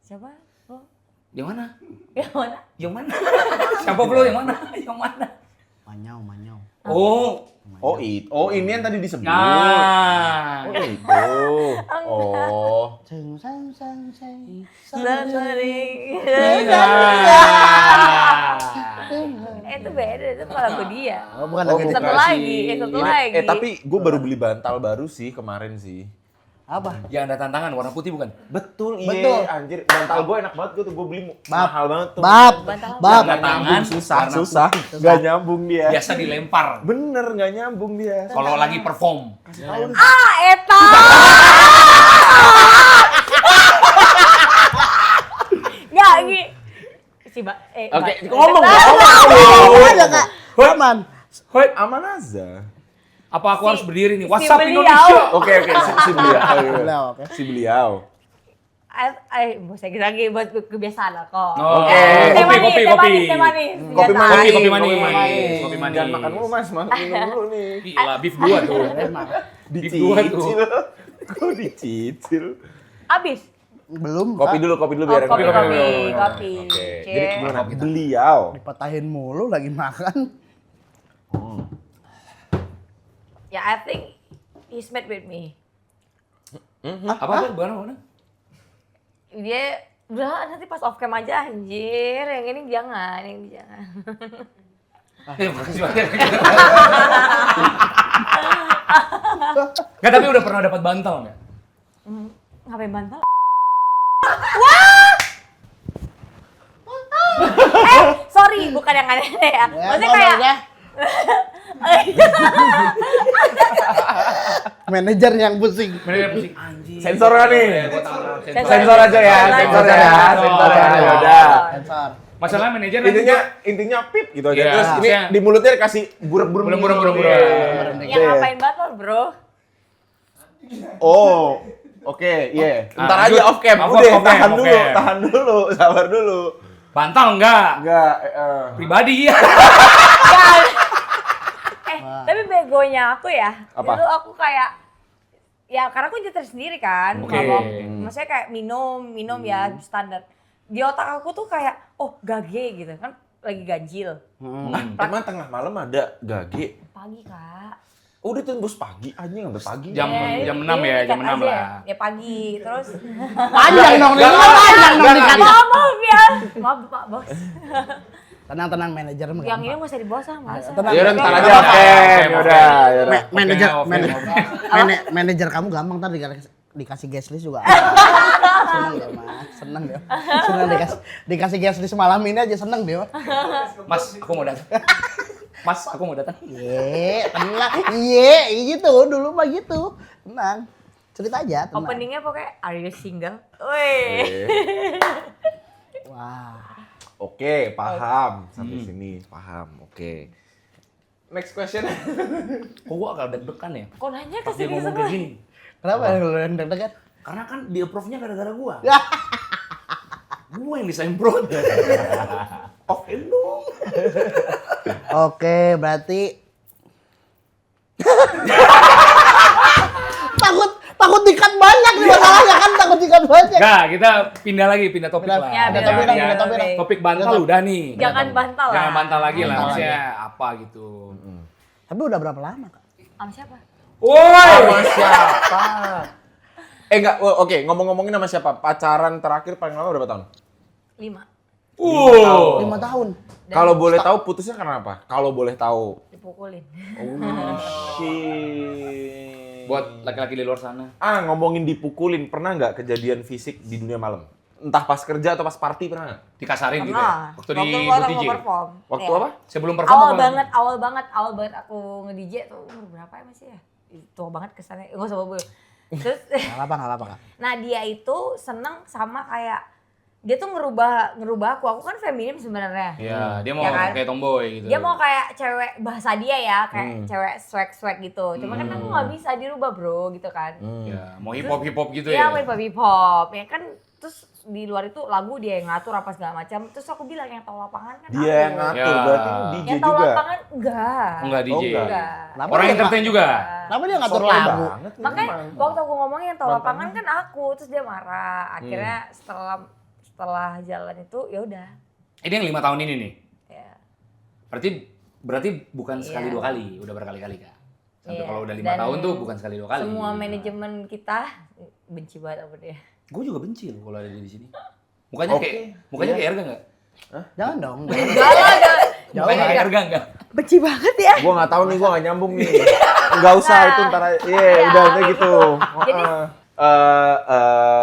Siapa? Oh, Yang mana? yang mana? Yang mana? Siapa bro? Yang mana? Yang mana? Manyau, manyau. Oh, ini yang tadi disebut. Nah. Oh, itu. Oh. Seng sang sang seng. Sering. Itu beda, itu lagu dia. Oh, bukan Oh, lagi. bukan. Satu lagi, satu Ini- lagi. tapi gue baru beli bantal baru sih kemarin sih. Apa? Yang ada tantangan warna putih bukan? Betul, Betul. Anjir, bantal gue enak banget gue gue beli Bab. mahal banget tuh. Bab. Bantal. Bab. Nggak tangan, susah, warna susah. Gak nyambung dia. Biasa dilempar. Bener, gak nyambung dia. Kalau lagi perform. Ah, eta. Nggak, Gi. Si Mbak. Oke, Mbak. ngomong Eta. dong. Aja kak. Aman. Hoi, aman aja. Apa aku harus berdiri nih? si WhatsApp beliau. Indonesia. Oke, si beliau. Beliau, oke. Si beliau. Saya kira lagi buat kebiasaan lah kok. Oke. Teh Kopi, manis, kopi, teh kopi. manis, teh manis. Kopi Biasa. manis. Kopi manis. Kopi manis. Jangan makan mulu mas, minum dulu nih. Gila, beef 2 tuh. Emang. Beef 2 tuh. Dicicil. Kok dicicil? Abis. Belum. Kopi Kak. dulu Oh, biar kopi, enak. kopi, Nah, kopi. Oke. Cie. Jadi gimana? Beliau. Dipatahin mulu lagi makan. Ya, I think he's mad with me. Apa tuh? Mana? Dia udah nanti pas off cam aja anjir. Yang ini jangan, yang ini jangan. Makasih banyak. Nggak, tapi udah pernah dapat bantal nggak? Ngapain bantal? Wah! Sorry, bukan yang aneh-aneh ya. Maksudnya kayak Manajer yang pusing. Mereka pusing anjing. Sensor kan nih? Gua tahu. Sensor aja ya, sensor ya, sensor ya. Ya udah. Sensor. Masalah manajer nanti Intinya pip gitu aja. Iya. Terus ini Maksudnya- di mulutnya dikasih burem-burem. Burem-burem. yang ngapain bantal, bro? Oh, oke, iya. Ah, Ntar lanjut. aja off cam. Off Udah, cam, tahan dulu, sabar dulu. bantal enggak? Enggak, Pribadi ya. Tapi begonya aku ya, Apa? itu aku kayak ya karena aku nyetir sendiri kan, Oke. mabok. Maksudnya kayak minum ya standar. Di otak aku tuh kayak oh gage gitu kan lagi ganjil emang tengah malam ada gage? pagi kak. Udah tembus pagi, anjing sampai pagi. Jam Eh, 6 ini ya, jam dekat 6 aja lah. Ya pagi terus. Panjang dong, ini panjang dong dikata. Maaf ya, maaf Pak Bos. Tenang manajer mah Yang ini gampang. mau saya dibawa sama masa. Tenang. Ya udah ntar aja Oke, off cam. oke, Yaudah, yaudah. Manajer Oke, manajer oke. manajer kamu gampang ntar dikasih guest list juga. Seneng dia mas, seneng dia. Seneng dikasih guest list malam ini aja seneng dia. Mas, aku mau datang. Mas, aku mau datang. Iya, tenang. Iya, gitu dulu mah gitu. Tenang. Cerita aja, tenang. Openingnya pokoknya Are you single? Wih. Wah. Oke, paham. Sampai sini, paham. Oke. Next question. Kok gua agak deg-degan ya? Kok nanya ke Pas dia sini ngomong semua? kayak gini. Kenapa lu yang deg-degan? Karena kan di approve-nya gara-gara gua. Ya. Gua yang disemprot. Off dong. Oke, berarti takut dikat banyak nih masalahnya kan takut dikat Gojek. Nggak, kita pindah topik Pindah- lah. Ya, pindah pindah topik, topik, pindah pindah topik. topik. Topik bantal udah nih. Jangan bantal lah. Jangan bantal lagi lah, Bantal maksudnya apa gitu. Tapi udah berapa lama, Kak? Sama siapa? Woi! Sama siapa? Enggak, oke, ngomong-ngomongin sama siapa? Pacaran terakhir paling lama berapa tahun? 5. 5 tahun. Kalau boleh tahu putusnya karena apa? Kalau boleh tahu. Dipukulin. Oh shit. Buat laki-laki di luar sana. Ngomongin dipukulin, pernah nggak kejadian fisik di dunia malam? Entah pas kerja atau pas party pernah nggak? Dikasarin gitu ya. Pernah. Waktu di orang DJ. mau perform. Waktu Iya. apa? Sebelum perform Awal apa? banget aku nge-DJ tuh umur berapa ya masih ya? Tua banget kesannya. Enggak usah bawa. Terus Nggak apa, Kak. nah dia itu seneng sama kayak dia tuh ngerubah aku. Aku kan feminim sebenarnya. Iya, dia mau Ya kan? kayak tomboy gitu. Dia mau kayak cewek bahasa dia ya, kayak cewek swag gitu. Cuma kan aku nggak bisa dirubah bro, gitu kan. Ya, mau hip hop gitu Iya, ya. main hip hop. Ya kan terus di luar itu lagu dia yang ngatur apa segala macam. Terus aku bilang yang tahu lapangan kan Dia aku. yang ngatur, Ya. berarti ini DJ Yang tahu juga. lapangan enggak. Enggak DJ. enggak. Enggak. Kenapa Orang dia entertain juga. Kenapa dia ngatur Sotoy lagu? banget Makanya memang. waktu aku ngomongin yang tahu lapangan kan aku, terus dia marah. Akhirnya setelah jalan itu ya udah. Ini yang 5 tahun ini nih. Ya. Berarti bukan sekali Iya. 2 kali, udah berkali-kali Kak. Sampai Iya. kalau udah 5 Dan tahun tuh bukan sekali 2 kali. Semua manajemen kita benci banget sama dia. Gue juga benci loh kalau ada di sini. Mukanya kayak Erga enggak? Jangan dong. Enggak lah, Mukanya kayak Erga enggak? benci banget ya. Gua nggak tahu nih, gua nggak nyambung nih. Nggak usah itu ntar aja. Iya, udah kayak gitu. Jadi-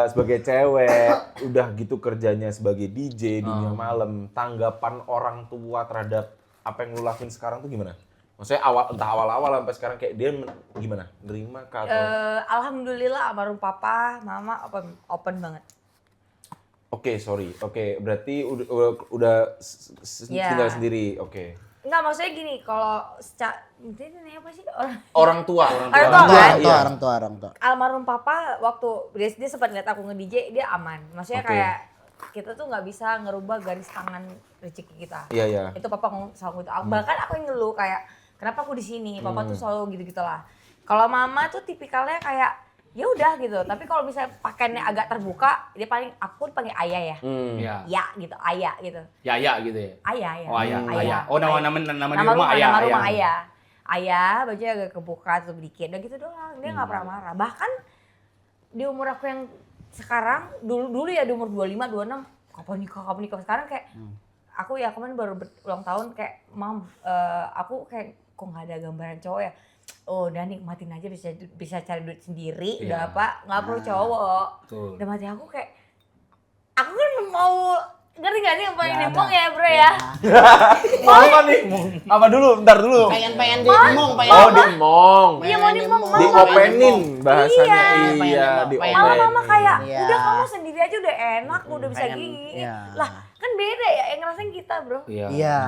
Sebagai cewek, udah gitu kerjanya sebagai DJ dunia malam, tanggapan orang tua terhadap apa yang lu lakuin sekarang tuh gimana? Maksudnya entah awal-awal sampai sekarang kayak dia gimana? Nerima kah atau? Alhamdulillah almarhum papa, mama open banget. Oke, sorry. Oke, berarti udah Ya. tinggal sendiri. Oke. Enggak, maksudnya gini, kalau ini apa sih Orang tua. Orang tua Orang tua, kan? Iya. orang tua. almarhum papa waktu dia sempat lihat aku nge-DJ, dia aman. Maksudnya Oke. kayak kita tuh nggak bisa ngerubah garis tangan rezeki kita. Iya, iya. Itu papa ngomong sama gitu. Bahkan aku yang ngeluh kayak kenapa aku di sini? Papa tuh selalu gitu-gitu lah. Kalau mama tuh tipikalnya kayak ya udah gitu. Tapi kalau misalnya pakaiannya agak terbuka, dia paling aku dipanggil ayah ya. Iya. Ya gitu, ayah gitu. Ya gitu ya. Ayah ya. Oh, Ayah. Oh, nama di Nama rumah Ayah. nama rumah ayah. Ayah, bajunya agak kebuka tuh sedikit. Udah gitu doang. Dia nggak pernah marah. Bahkan di umur aku yang sekarang, dulu ya di umur 25, 26, kapan nikah. Sekarang kayak aku ya kemarin baru ulang tahun kayak, Mam, aku kayak kok nggak ada gambaran cowok ya. Oh, udah nikmatin aja bisa cari duit sendiri, Iya. udah apa, nggak perlu cowok. Betul. Udah mati aku kayak, aku kan mau ngerti gak nih apa yang Nggak dimong ada. ya bro ya? Apa nih? Apa dulu? Bentar dulu. Pengen dimong, Oh, dimong. Iya mau dimong, Di mama. opening bahasanya. Iya. Iya, di Pengen Malah opening. mama kayak, Iya. udah kamu sendiri aja udah enak, udah bisa Pengen, gini. iya. Lah kan beda ya, yang ngerasain kita bro. Iya. Iya.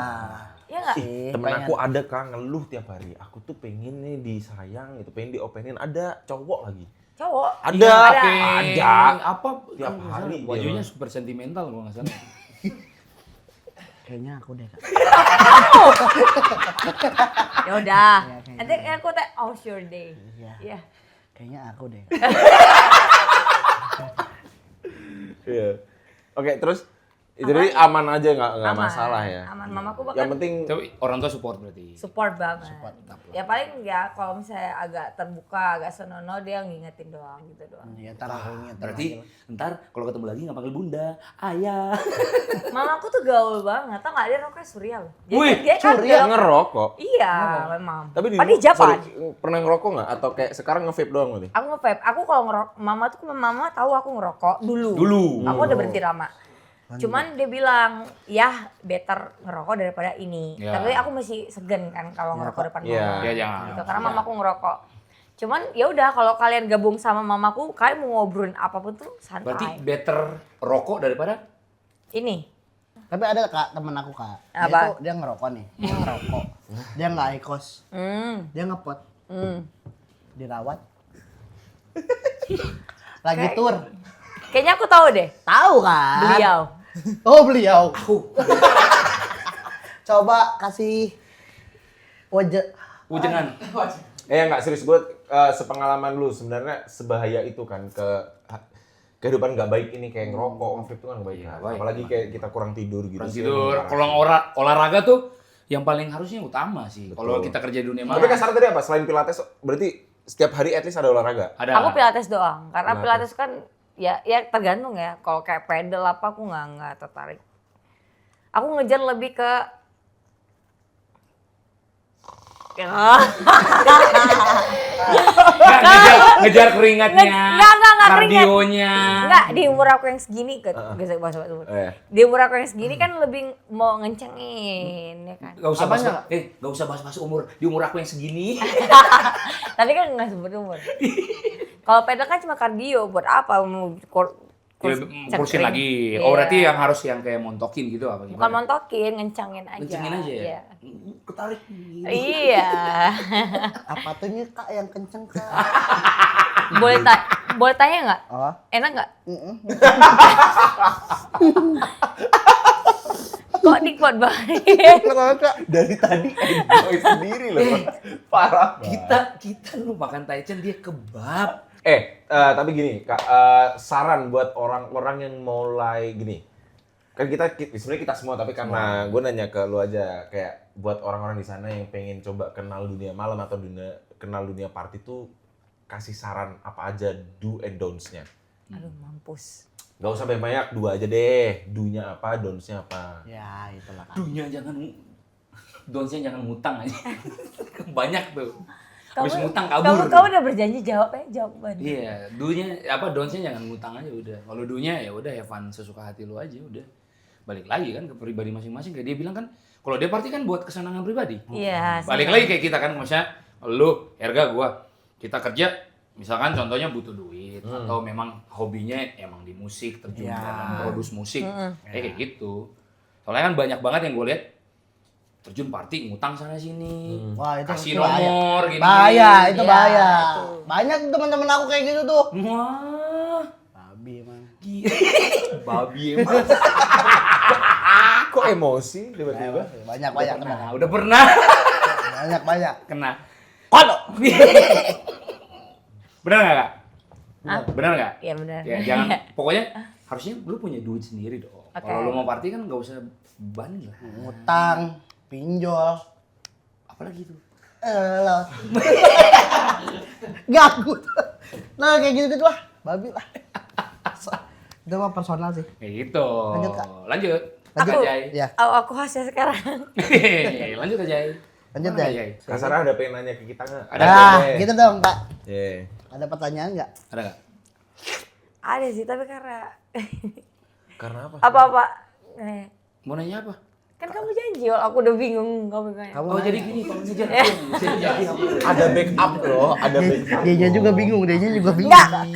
Iya nggak? Sih, Temen pengen. aku ada Kak ngeluh tiap hari. Aku tuh pengen nih disayang gitu, pengen diopenin. Ada cowok lagi. Cowok. Ada. Iya, Ada. pakai Ada. apa? Tiap hari dia Bajunya mah. super sentimental kalau nggak salah. Kayaknya aku deh, Kak. Ya udah. Iya, kayaknya. Nanti aku teh how's your day? Iya. Iya. Kayaknya aku deh. Iya. Oke, terus jadi aman aja nggak Aman. masalah ya. Aman, mamaku Yang bahkan penting Tapi orang tua support berarti. support banget. Support, tetap lah. Ya paling ya kalau misalnya agak terbuka, agak senonoh dia ngingetin doang gitu doang. Iya, ntar aku inget. Berarti ntar kalau ketemu lagi nggak panggil bunda, ayah. Mamaku tuh gaul banget, tau nggak dia rokoknya Surya loh. Wih, Dia kan dia ngerokok. Iya, memang. Tapi di Padahal Japan. sorry, pernah ngerokok nggak? Atau kayak sekarang nge-vape doang berarti? Aku nge-vape. Aku kalau ngerokok, mama tahu aku ngerokok dulu. Dulu. Aku udah berhenti lama. Cuman dia bilang, ya better ngerokok daripada ini. Ya. Tapi aku masih segan kan kalau ngerokok depan Iya. mama. Ya jangan. Gitu, karena mamaku ngerokok. Cuman ya udah kalau kalian gabung sama mamaku, kalian mau ngobrolin apapun tuh santai. Berarti better rokok daripada Ini. Tapi ada Kak, temen aku Kak. Apa? Dia ngerokok nih. Dia ngerokok. Dia nggak ikos. Dia ngepot. Dirawat. Lagi Kayak- tur. Kayaknya aku tahu deh. Tahu kan? Beliau. Oh, beliau. Coba kasih wajah. ujengan. Nggak serius gue sepengalaman lu sebenarnya sebahaya itu kan kehidupan nggak baik ini kayak ngerokok, nge-vape itu kan nggak baik. Iya, kan. baik. Apalagi kayak kita kurang tidur gitu. Kurang sih, tidur. emang Kalau parah olahraga tuh yang paling harusnya utama sih. Betul. Kalau kita kerja di dunia sih. Tapi malam. kasar tadi apa? Selain pilates, berarti setiap hari at least ada olahraga? Ada. Aku pilates doang, karena Pilates. pilates kan ya tergantung ya. Kalau kayak pedal apa aku nggak tertarik. Aku ngejar lebih ke Ngejar keringatnya. Nggak keringat. Kardionya. Enggak, di umur aku yang segini gesek bahasa umur. Di umur aku yang segini kan lebih mau ngencengin ya kan. Gak usah Apanya? gak usah bahas umur. Di umur aku yang segini. Tapi kan nggak sebut umur. Kalau pedal kan cuma kardio, buat apa mau Kursin lagi. Iya. Oh berarti yang harus yang kayak montokin gitu apa Bukan gimana? montokin, ngencengin aja. Kencengin aja ya? Iya. Ketarik. Iya. Apa tuh nih Kak yang kenceng Kak? Boleh tanya nggak? Oh. Enak nggak? Kok dikuat banget? Kak. Dari tadi enjoy sendiri loh. Parah. Kita lu makan taichan dia kebab. Tapi gini, Kak, saran buat orang-orang yang mulai gini. Kan sebenarnya kita semua, tapi karena gue nanya ke lu aja, kayak buat orang-orang di sana yang pengen coba kenal dunia malam atau kenal dunia party tuh kasih saran apa aja do and don'ts-nya. Aduh mampus. Gak usah banyak, 2 aja deh. Do-nya apa, don'ts-nya apa. Ya, itulah Kak. Duhnya donsnya jangan ngutang aja. Banyak tuh. Habis ngutang kabur. Kamu udah berjanji jawab jawaban. Iya, dunya donsnya jangan ngutang aja udah. Kalau dunya ya udah ya fun sesuka hati lu aja udah. Balik lagi kan ke pribadi masing-masing kayak dia bilang kan kalau dia party kan buat kesenangan pribadi. Iya. Balik lagi kayak kita kan maksudnya lu, Erga, gua. Kita kerja misalkan contohnya butuh duit atau memang hobinya emang di musik, terjun dalam produce musik. Kayak gitu. Soalnya kan banyak banget yang gue lihat terjun party ngutang sana sini. Wah, itu kasih bahaya. nomor gini. Bahaya, itu Iya, bahaya. itu. Banyak tuh teman-teman aku kayak gitu tuh. Wah. Babi emang. Babi emang. Kok emosi tiba-tiba? Banyak kena. Udah pernah. Banyak. Kena. Kodok. Bener nggak Kak? Hah? Bener nggak? Iya benar. Ya jangan. Pokoknya harusnya lu punya duit sendiri dong. Oke. Kalau lu mau party kan nggak usah beban lah. Ngutang, pinjol. Apalagi itu. Lo. Ganggu. Nah, kayak gitu-gitu lah. Babi lah. Itu mah personal sih. Kayak gitu. Lanjut, Kak. Lanjut. Lanjut. Kak Jai. Ya, Aku hostnya sekarang. Lanjut Kak Jai. lanjut Mana, Jai. Jai? Kak Sarah ada pengen nanya ke kita nggak? Ada. Nah, gitu dong, Kak. Iya. Ada pertanyaan nggak? Ada nggak? Ada sih tapi karena Karena apa? apa-apa. Mau nanya apa? Kan kamu janji, aku udah bingung kamu kayak. Kamu Oh nanya. jadi gini kalau ngejar. Ada backup loh, ada backup. Dia juga bingung, dia juga bingung. Enggak,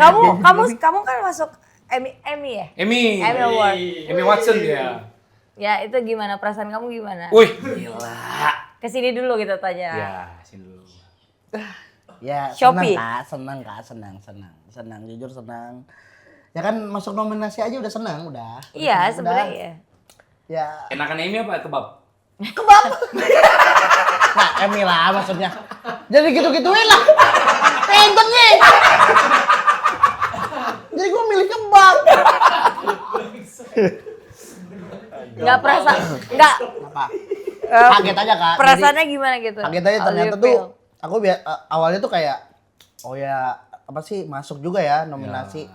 kamu kan masuk Emmy ya? Emmy. Emmy Award. Emmy Watson dia. Ya itu gimana, perasaan kamu gimana? Wih, gila. Kesini dulu kita tanya. Ya, sini dulu. Ya, Shopee. senang Kak, senang, jujur senang. Ya kan masuk nominasi aja udah senang, udah. Iya Udah. sebenarnya ya. Ya, Enakan Emmy apa kebab? nah Emmy lah maksudnya. Jadi gitu-gituin lah. Enten nih. Jadi gue milih kebab. Nggak nggak. Apa? Kaget aja Kak. Perasaannya gimana gitu? Kaget aja How do ternyata you feel? tuh aku awalnya tuh kayak oh ya apa sih masuk juga ya nominasi.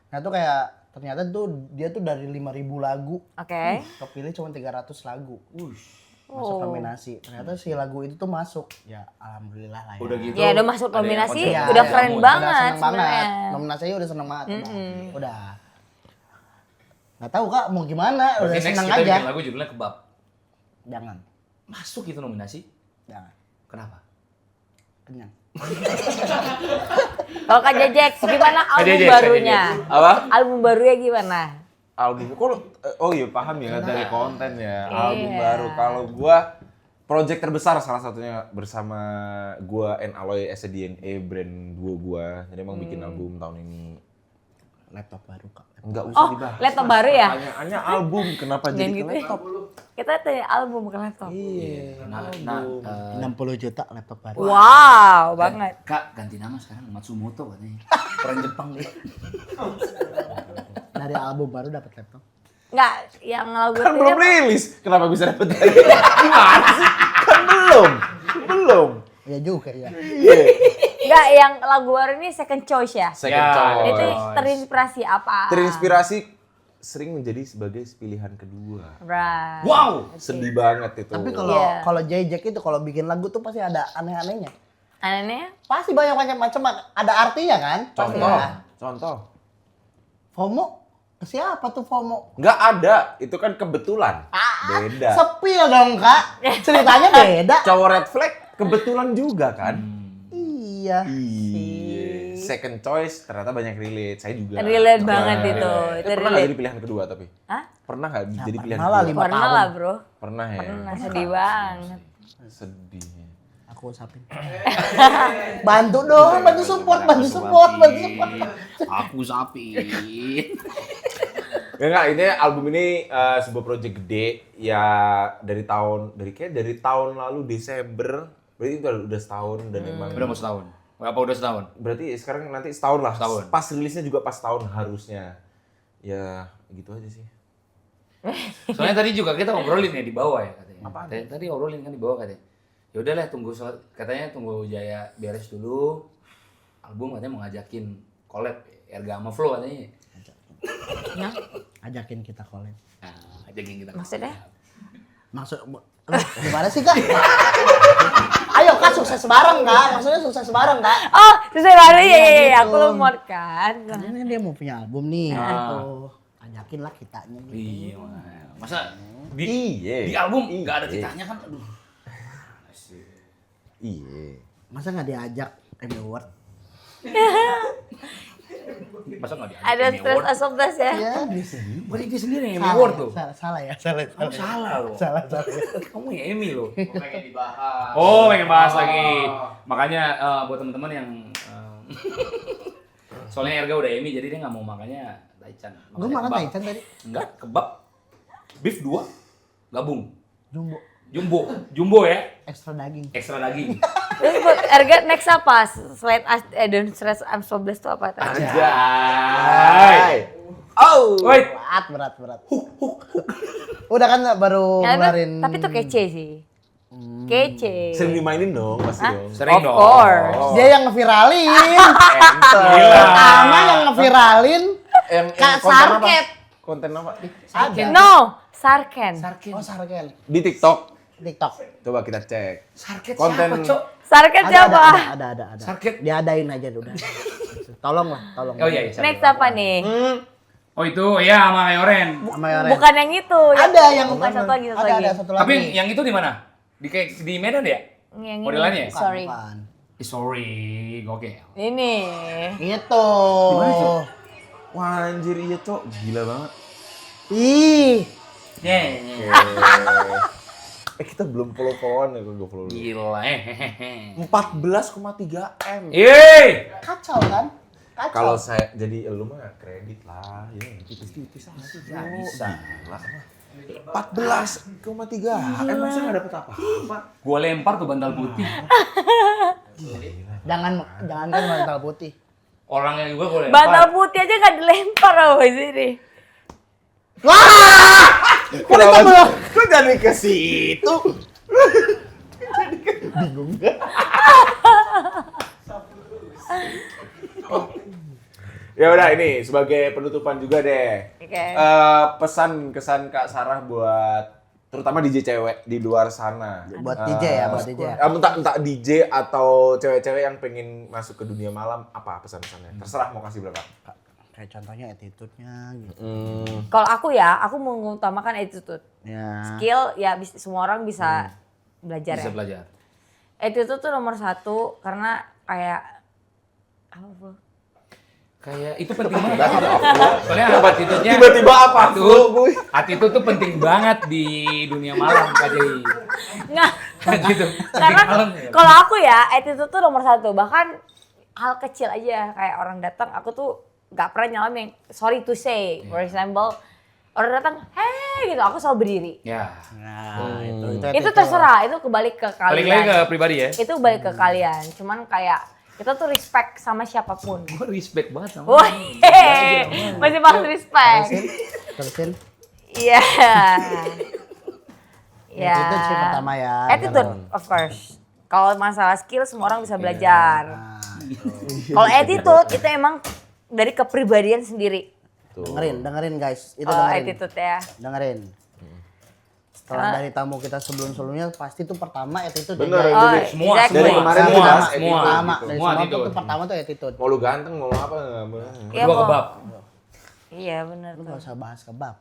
Nah tuh kayak ternyata tuh dia tuh dari 5.000 lagu Oke. kepilih cuma 300 lagu. Masuk Oh. nominasi. Ternyata si lagu itu tuh masuk. Ya alhamdulillah lah ya. Udah gitu. Ya udah masuk ada yang nominasi, konser. udah ya, keren udah banget seneng banget. sebenarnya. Nominasinya udah seneng banget. Udah. Nggak tahu Kak mau gimana, udah Berarti next seneng kita aja. bikin lagu judulnya kebab. Jangan. Masuk itu nominasi. Jangan. Kenapa? Kenyang. Kalau Kak Jejek, gimana album Jejek, Kak barunya? Apa? Album barunya gimana? Album oh iya paham ya dari konten ya. Album Iya. baru. Kalau gua project terbesar salah satunya bersama gua and Aloy as a DNA brand gua. Jadi emang bikin album tahun ini. laptop baru kak. Enggak usah Oh, dibahas. laptop baru ya? Pertanyaannya album, kenapa Dan jadi ke gitu. laptop? Kita tanya album bukan laptop. Iya. Nah, 60 juta laptop baru. Wow, banget. Kak ganti nama sekarang Matsumoto katanya. Orang Jepang dia. Dari album baru dapat laptop. Enggak, yang lagu Kan itu belum dia- rilis, kenapa bisa dapet dari gimana sih? Kan belum. Ya juga ya. Iya. enggak, yang lagu baru ini second choice ya. Second Ya, choice. Itu terinspirasi apa? Terinspirasi sering menjadi sebagai pilihan kedua. Right. Wow. Sedih banget itu. Tapi kalau Iya. kalau Jack itu kalau bikin lagu tuh pasti ada aneh-anehnya. Anehnya? Pasti banyak macam-macam, ada artinya kan? Pasti Contoh, ya. contoh. FOMO? Siapa tuh FOMO? Nggak ada, itu kan kebetulan. Beda. Sepil dong kak. Ceritanya beda. Cowok red flag kebetulan juga kan? Iya. Iya. Second choice ternyata banyak relate. Saya juga. Relate Pernah banget relate. itu. Pernah Itu nggak relate. jadi pilihan kedua tapi? Hah? Pernah nggak jadi pilihan pernah lah, kedua? 5 Pernah tahun. lah bro. Pernah ya? Pernah, sedih banget. Sedih. Aku usapin. Bantu dong, bantu support. Aku sapi. Ya enggak, ini album ini sebuah project gede ya dari tahun lalu Desember. Berarti itu udah setahun dan emang Udah mau setahun. Apa udah setahun? berarti sekarang nanti setahun lah. Setahun. Pas rilisnya juga pas tahun harusnya. Ya gitu aja sih. Soalnya tadi juga kita ngobrolin ya di bawah ya katanya. Apa? Tadi ngobrolin kan di bawah katanya. Ya udahlah katanya tunggu Jaya beres dulu. Album katanya mau ngajakin collab Erga sama Flo katanya. Nah, Ajakin kita collab. Nah, ajakin kita. maksudnya? Maksud gimana sih kak? Ayo kak sukses bareng kak. Maksudnya sukses bareng kak. Oh, sesuai baru ya, Gitu. aku lemot kan. Karena dia mau punya album nih. Gitu. Ajakin lah kitanya. Gitu. Iya, masa di, Iya. di album Iya. nggak ada titanya kan? Aduh. Iya. Masa nggak diajak Emmy Award? Masa nggak diajak Ada Emmy stress Award? asomdas ya. Iya. Berarti dia sendiri yang Emmy Award tuh. Salah ya. Kamu salah loh. Salah. Kamu yang Emmy loh. Pengen dibahas. Oh, pengen bahas lagi. Makanya buat teman-teman yang soalnya Erga udah Emmy jadi dia nggak mau makannya Taichan. Gue Makanya makan kebab. Taichan tadi. Enggak, kebab. Beef 2 gabung. Jumbo. Jumbo ya, Ekstra daging. ekstra daging. Terus buat Erga next apa? Selain Don't Stress I'm So Blessed tuh apa? Anjay. Oh. Wait. Berat. Udah kan baru Ya, ngeluarin. tapi tuh kece sih. Kece. Sering dimainin dong pasti Hah? dong. Sering Of dong. course. Dia yang ngeviralin. Gila. Pertama yang ngeviralin Yang Kak konten apa? Sarket. Konten apa? ada. No, Sarken. Oh Sarken. Di TikTok. TikTok. Coba kita cek. Sarket Konten- siapa, Cok? Sarken siapa? Ada. Sarket. Diadain aja udah. Tolong. Oh iya, iya. Next apa nih? Oh itu ya sama Yoren. Sama Yoren. Bukan yang itu. Ada yang bukan satu lagi, satu ada lagi. satu lagi. Tapi yang itu di mana? Di kayak di Medan ya? Yang ini. modelannya ya? Sorry. Bukan. Sorry, oke. Ini. Itu. Gimana, Cok? Wah anjir iya cok, gila banget. Ih. Kita belum follow-followan ya, gue follow dulu. Gila. 14,3 M. Yeay. Kacau kan? Kacau. Kalau saya jadi lu mah kredit lah, ya tipis-tipis aja. Nggak bisa. 14,3 M saya nggak dapet apa-apa. Gua lempar tuh bantal putih. Jangan kan bantal putih. Orangnya juga gua lempar. Bantal putih aja gak dilempar sama sini. Kok jadi ke situ? Bingung gak? Ya udah ini sebagai penutupan juga deh. Oke. Pesan kesan Kak Sarah buat terutama DJ cewek di luar sana. Buat DJ ya, buat DJ ya. Entah DJ atau cewek-cewek yang pengen masuk ke dunia malam, apa pesan-pesannya? Terserah mau kasih berapa. Kayak contohnya attitude-nya gitu. Kalau aku ya, aku mengutamakan attitude. Ya. Skill ya semua orang bisa belajar Bisa ya. belajar. Attitude tuh nomor 1 karena kayak apa bro? Kayak itu penting banget. Soalnya attitude-nya Tiba-tiba apa? attitude tuh penting banget di dunia malam Kak Jai. Nggak. Gitu. Karena Penting malam. kalau aku ya attitude tuh nomor 1. Bahkan hal kecil aja kayak orang datang aku tuh nggak pernah nyalamin. Sorry to say, for example, orang datang, hey gitu, aku selalu berdiri. Ya. Nah, Itu attitude. terserah, itu kebalik ke kalian. Balik lagi ke pribadi ya. Itu balik ke kalian. Cuman kayak kita tuh respect sama siapapun. Gue respect banget sama. Woi, masih banget respect. Terusin. Iya. Iya. Attitude sih pertama ya. Attitude, of course. Kalau masalah skill semua orang bisa belajar. Kalau attitude itu emang dari kepribadian sendiri. Dengerin guys, itu Kalau dengerin. attitude ya. Dengerin. Setelah dari tamu kita sebelum-sebelumnya pasti tuh pertama attitude. Bener, ya, itu guys. dia. Semua, exactly. Dari kemarin semua, kita bahas semua. attitude Pertama, gitu. dari Semua semua attitude. tuh pertama tuh attitude. Mau lu ganteng, mau lu apa nggak boleh. Iya, Kedua mau. kebab. Iya benar. Lu gak usah bahas kebab.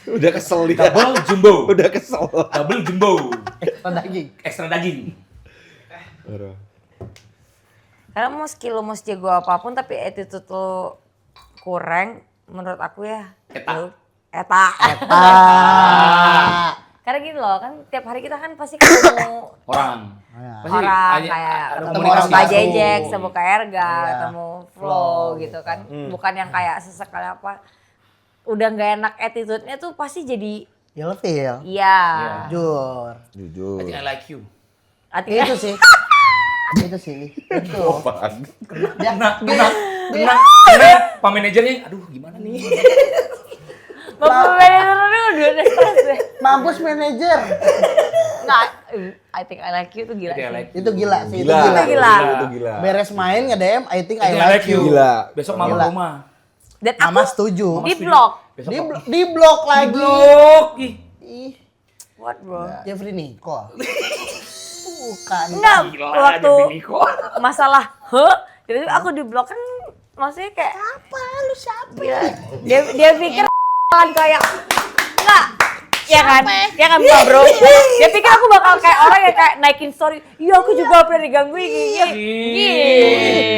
Udah kesel dia. Double jumbo. Udah kesel. Double jumbo. Extra daging. Ekstra daging. Karena mau skill lo mau sejago apapun tapi attitude lo kurang menurut aku ya. Eta. Eta. Ah. Karena gini loh kan tiap hari kita kan pasti ketemu Orang. Ya. Pasti orang ada kayak ketemu komunikasi. Mbak Jejek, ketemu Kak Erga, Iya. ketemu Flo gitu kan. Bukan yang kayak sesekali apa. Udah nggak enak attitude-nya tuh pasti jadi Ilfil. iya. Jujur. Jujur. I think I like you. Artinya Itu sih. Itu sih. Itu. Dia Kena Pak manajernya, aduh gimana nih? Bapak manajernya udah stres deh. mampus manajer. Nggak, I think I like you tuh gila I think I sih. like you. Itu gila sih, itu Gila. gila. Gila. Itu gila. Beres main nge-DM, I think I I like you. Gila. Besok mama Gila. rumah. Dan Mama aku setuju. di blok. Besok Di, papa- di blok lagi. blok. Ih. Ih, What bro? Jeffrey Nicole. Bukan. Enggak, Gila, waktu jadi Niko. masalah, jadi aku di blok kan maksudnya kayak apa lu siapa? Dia pikir kan kayak enggak. Ya kan? Ya kan bukan bro? Dia pikir aku bakal kayak orang yang kayak naikin story. Iya aku juga pernah digangguin gini.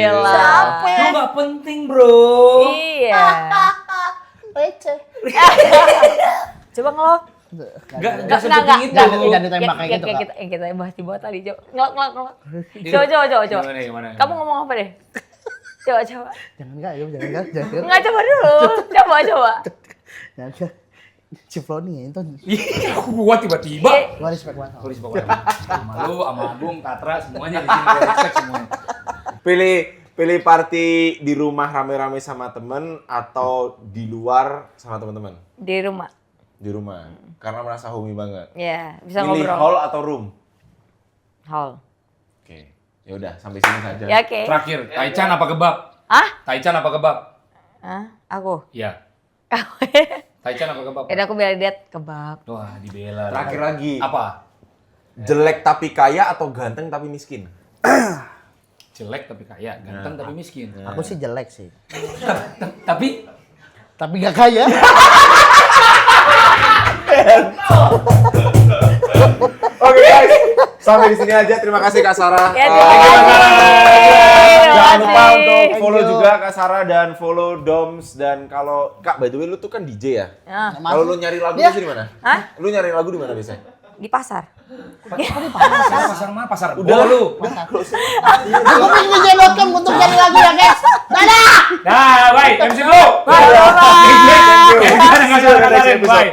Gila. Lu gak penting bro. Iya. Coba ngelok. Gak sepenting itu. Jangan ditembak kayak gitu, Kak. Yang kita bahas di bawah tadi. Coba ngelok. Coba. Gimana, gimana? Kamu ngomong apa deh? Coba. Jangan enggak, jangan. Enggak, coba dulu. Coba. Jangan. Si Flo nih, itu. Ih, gua tiba-tiba. Gua respect banget. Tulis pokoknya. Sama lu, sama Agung, Katra, semuanya di sini gua respect semuanya. Pilih party di rumah rame-rame sama temen atau di luar sama teman-teman? Di rumah. Di rumah. Karena merasa homey banget. Ya, bisa Pilih ngobrol. hall atau room? Hall. Oke. Ya udah, sampai sini saja. Ya oke. Terakhir, Taichan apa kebab? Hah? Taichan apa kebab? Hah? Aku. Iya. Taichan apa kebab? Ya udah aku bela diet kebab. Wah, dibela. Terakhir lagi. Apa? Jelek tapi kaya atau ganteng tapi miskin? Jelek tapi kaya, ganteng tapi miskin. Aku sih jelek sih. Tapi Tapi gak kaya. Oke guys, sampai di sini aja. Terima kasih Kak Sarah. Ya, terima kasih. Jangan lupa kasih. untuk follow Thank you. juga Kak Sarah dan follow Doms, dan kalau Kak, by the way lu tuh kan DJ ya? Ya, Kalau lu nyari lagu Dia- biasanya di mana? Hah? Lu nyari lagu di mana biasanya? Di pasar. pasar mana? Pasar Udah lu. Aku pilih DJ.com untuk cari lagi ya guys. Dadah! Nah, bye. MC Flo. Bye. Thank you. Jangan ngasih kata-kata, bye.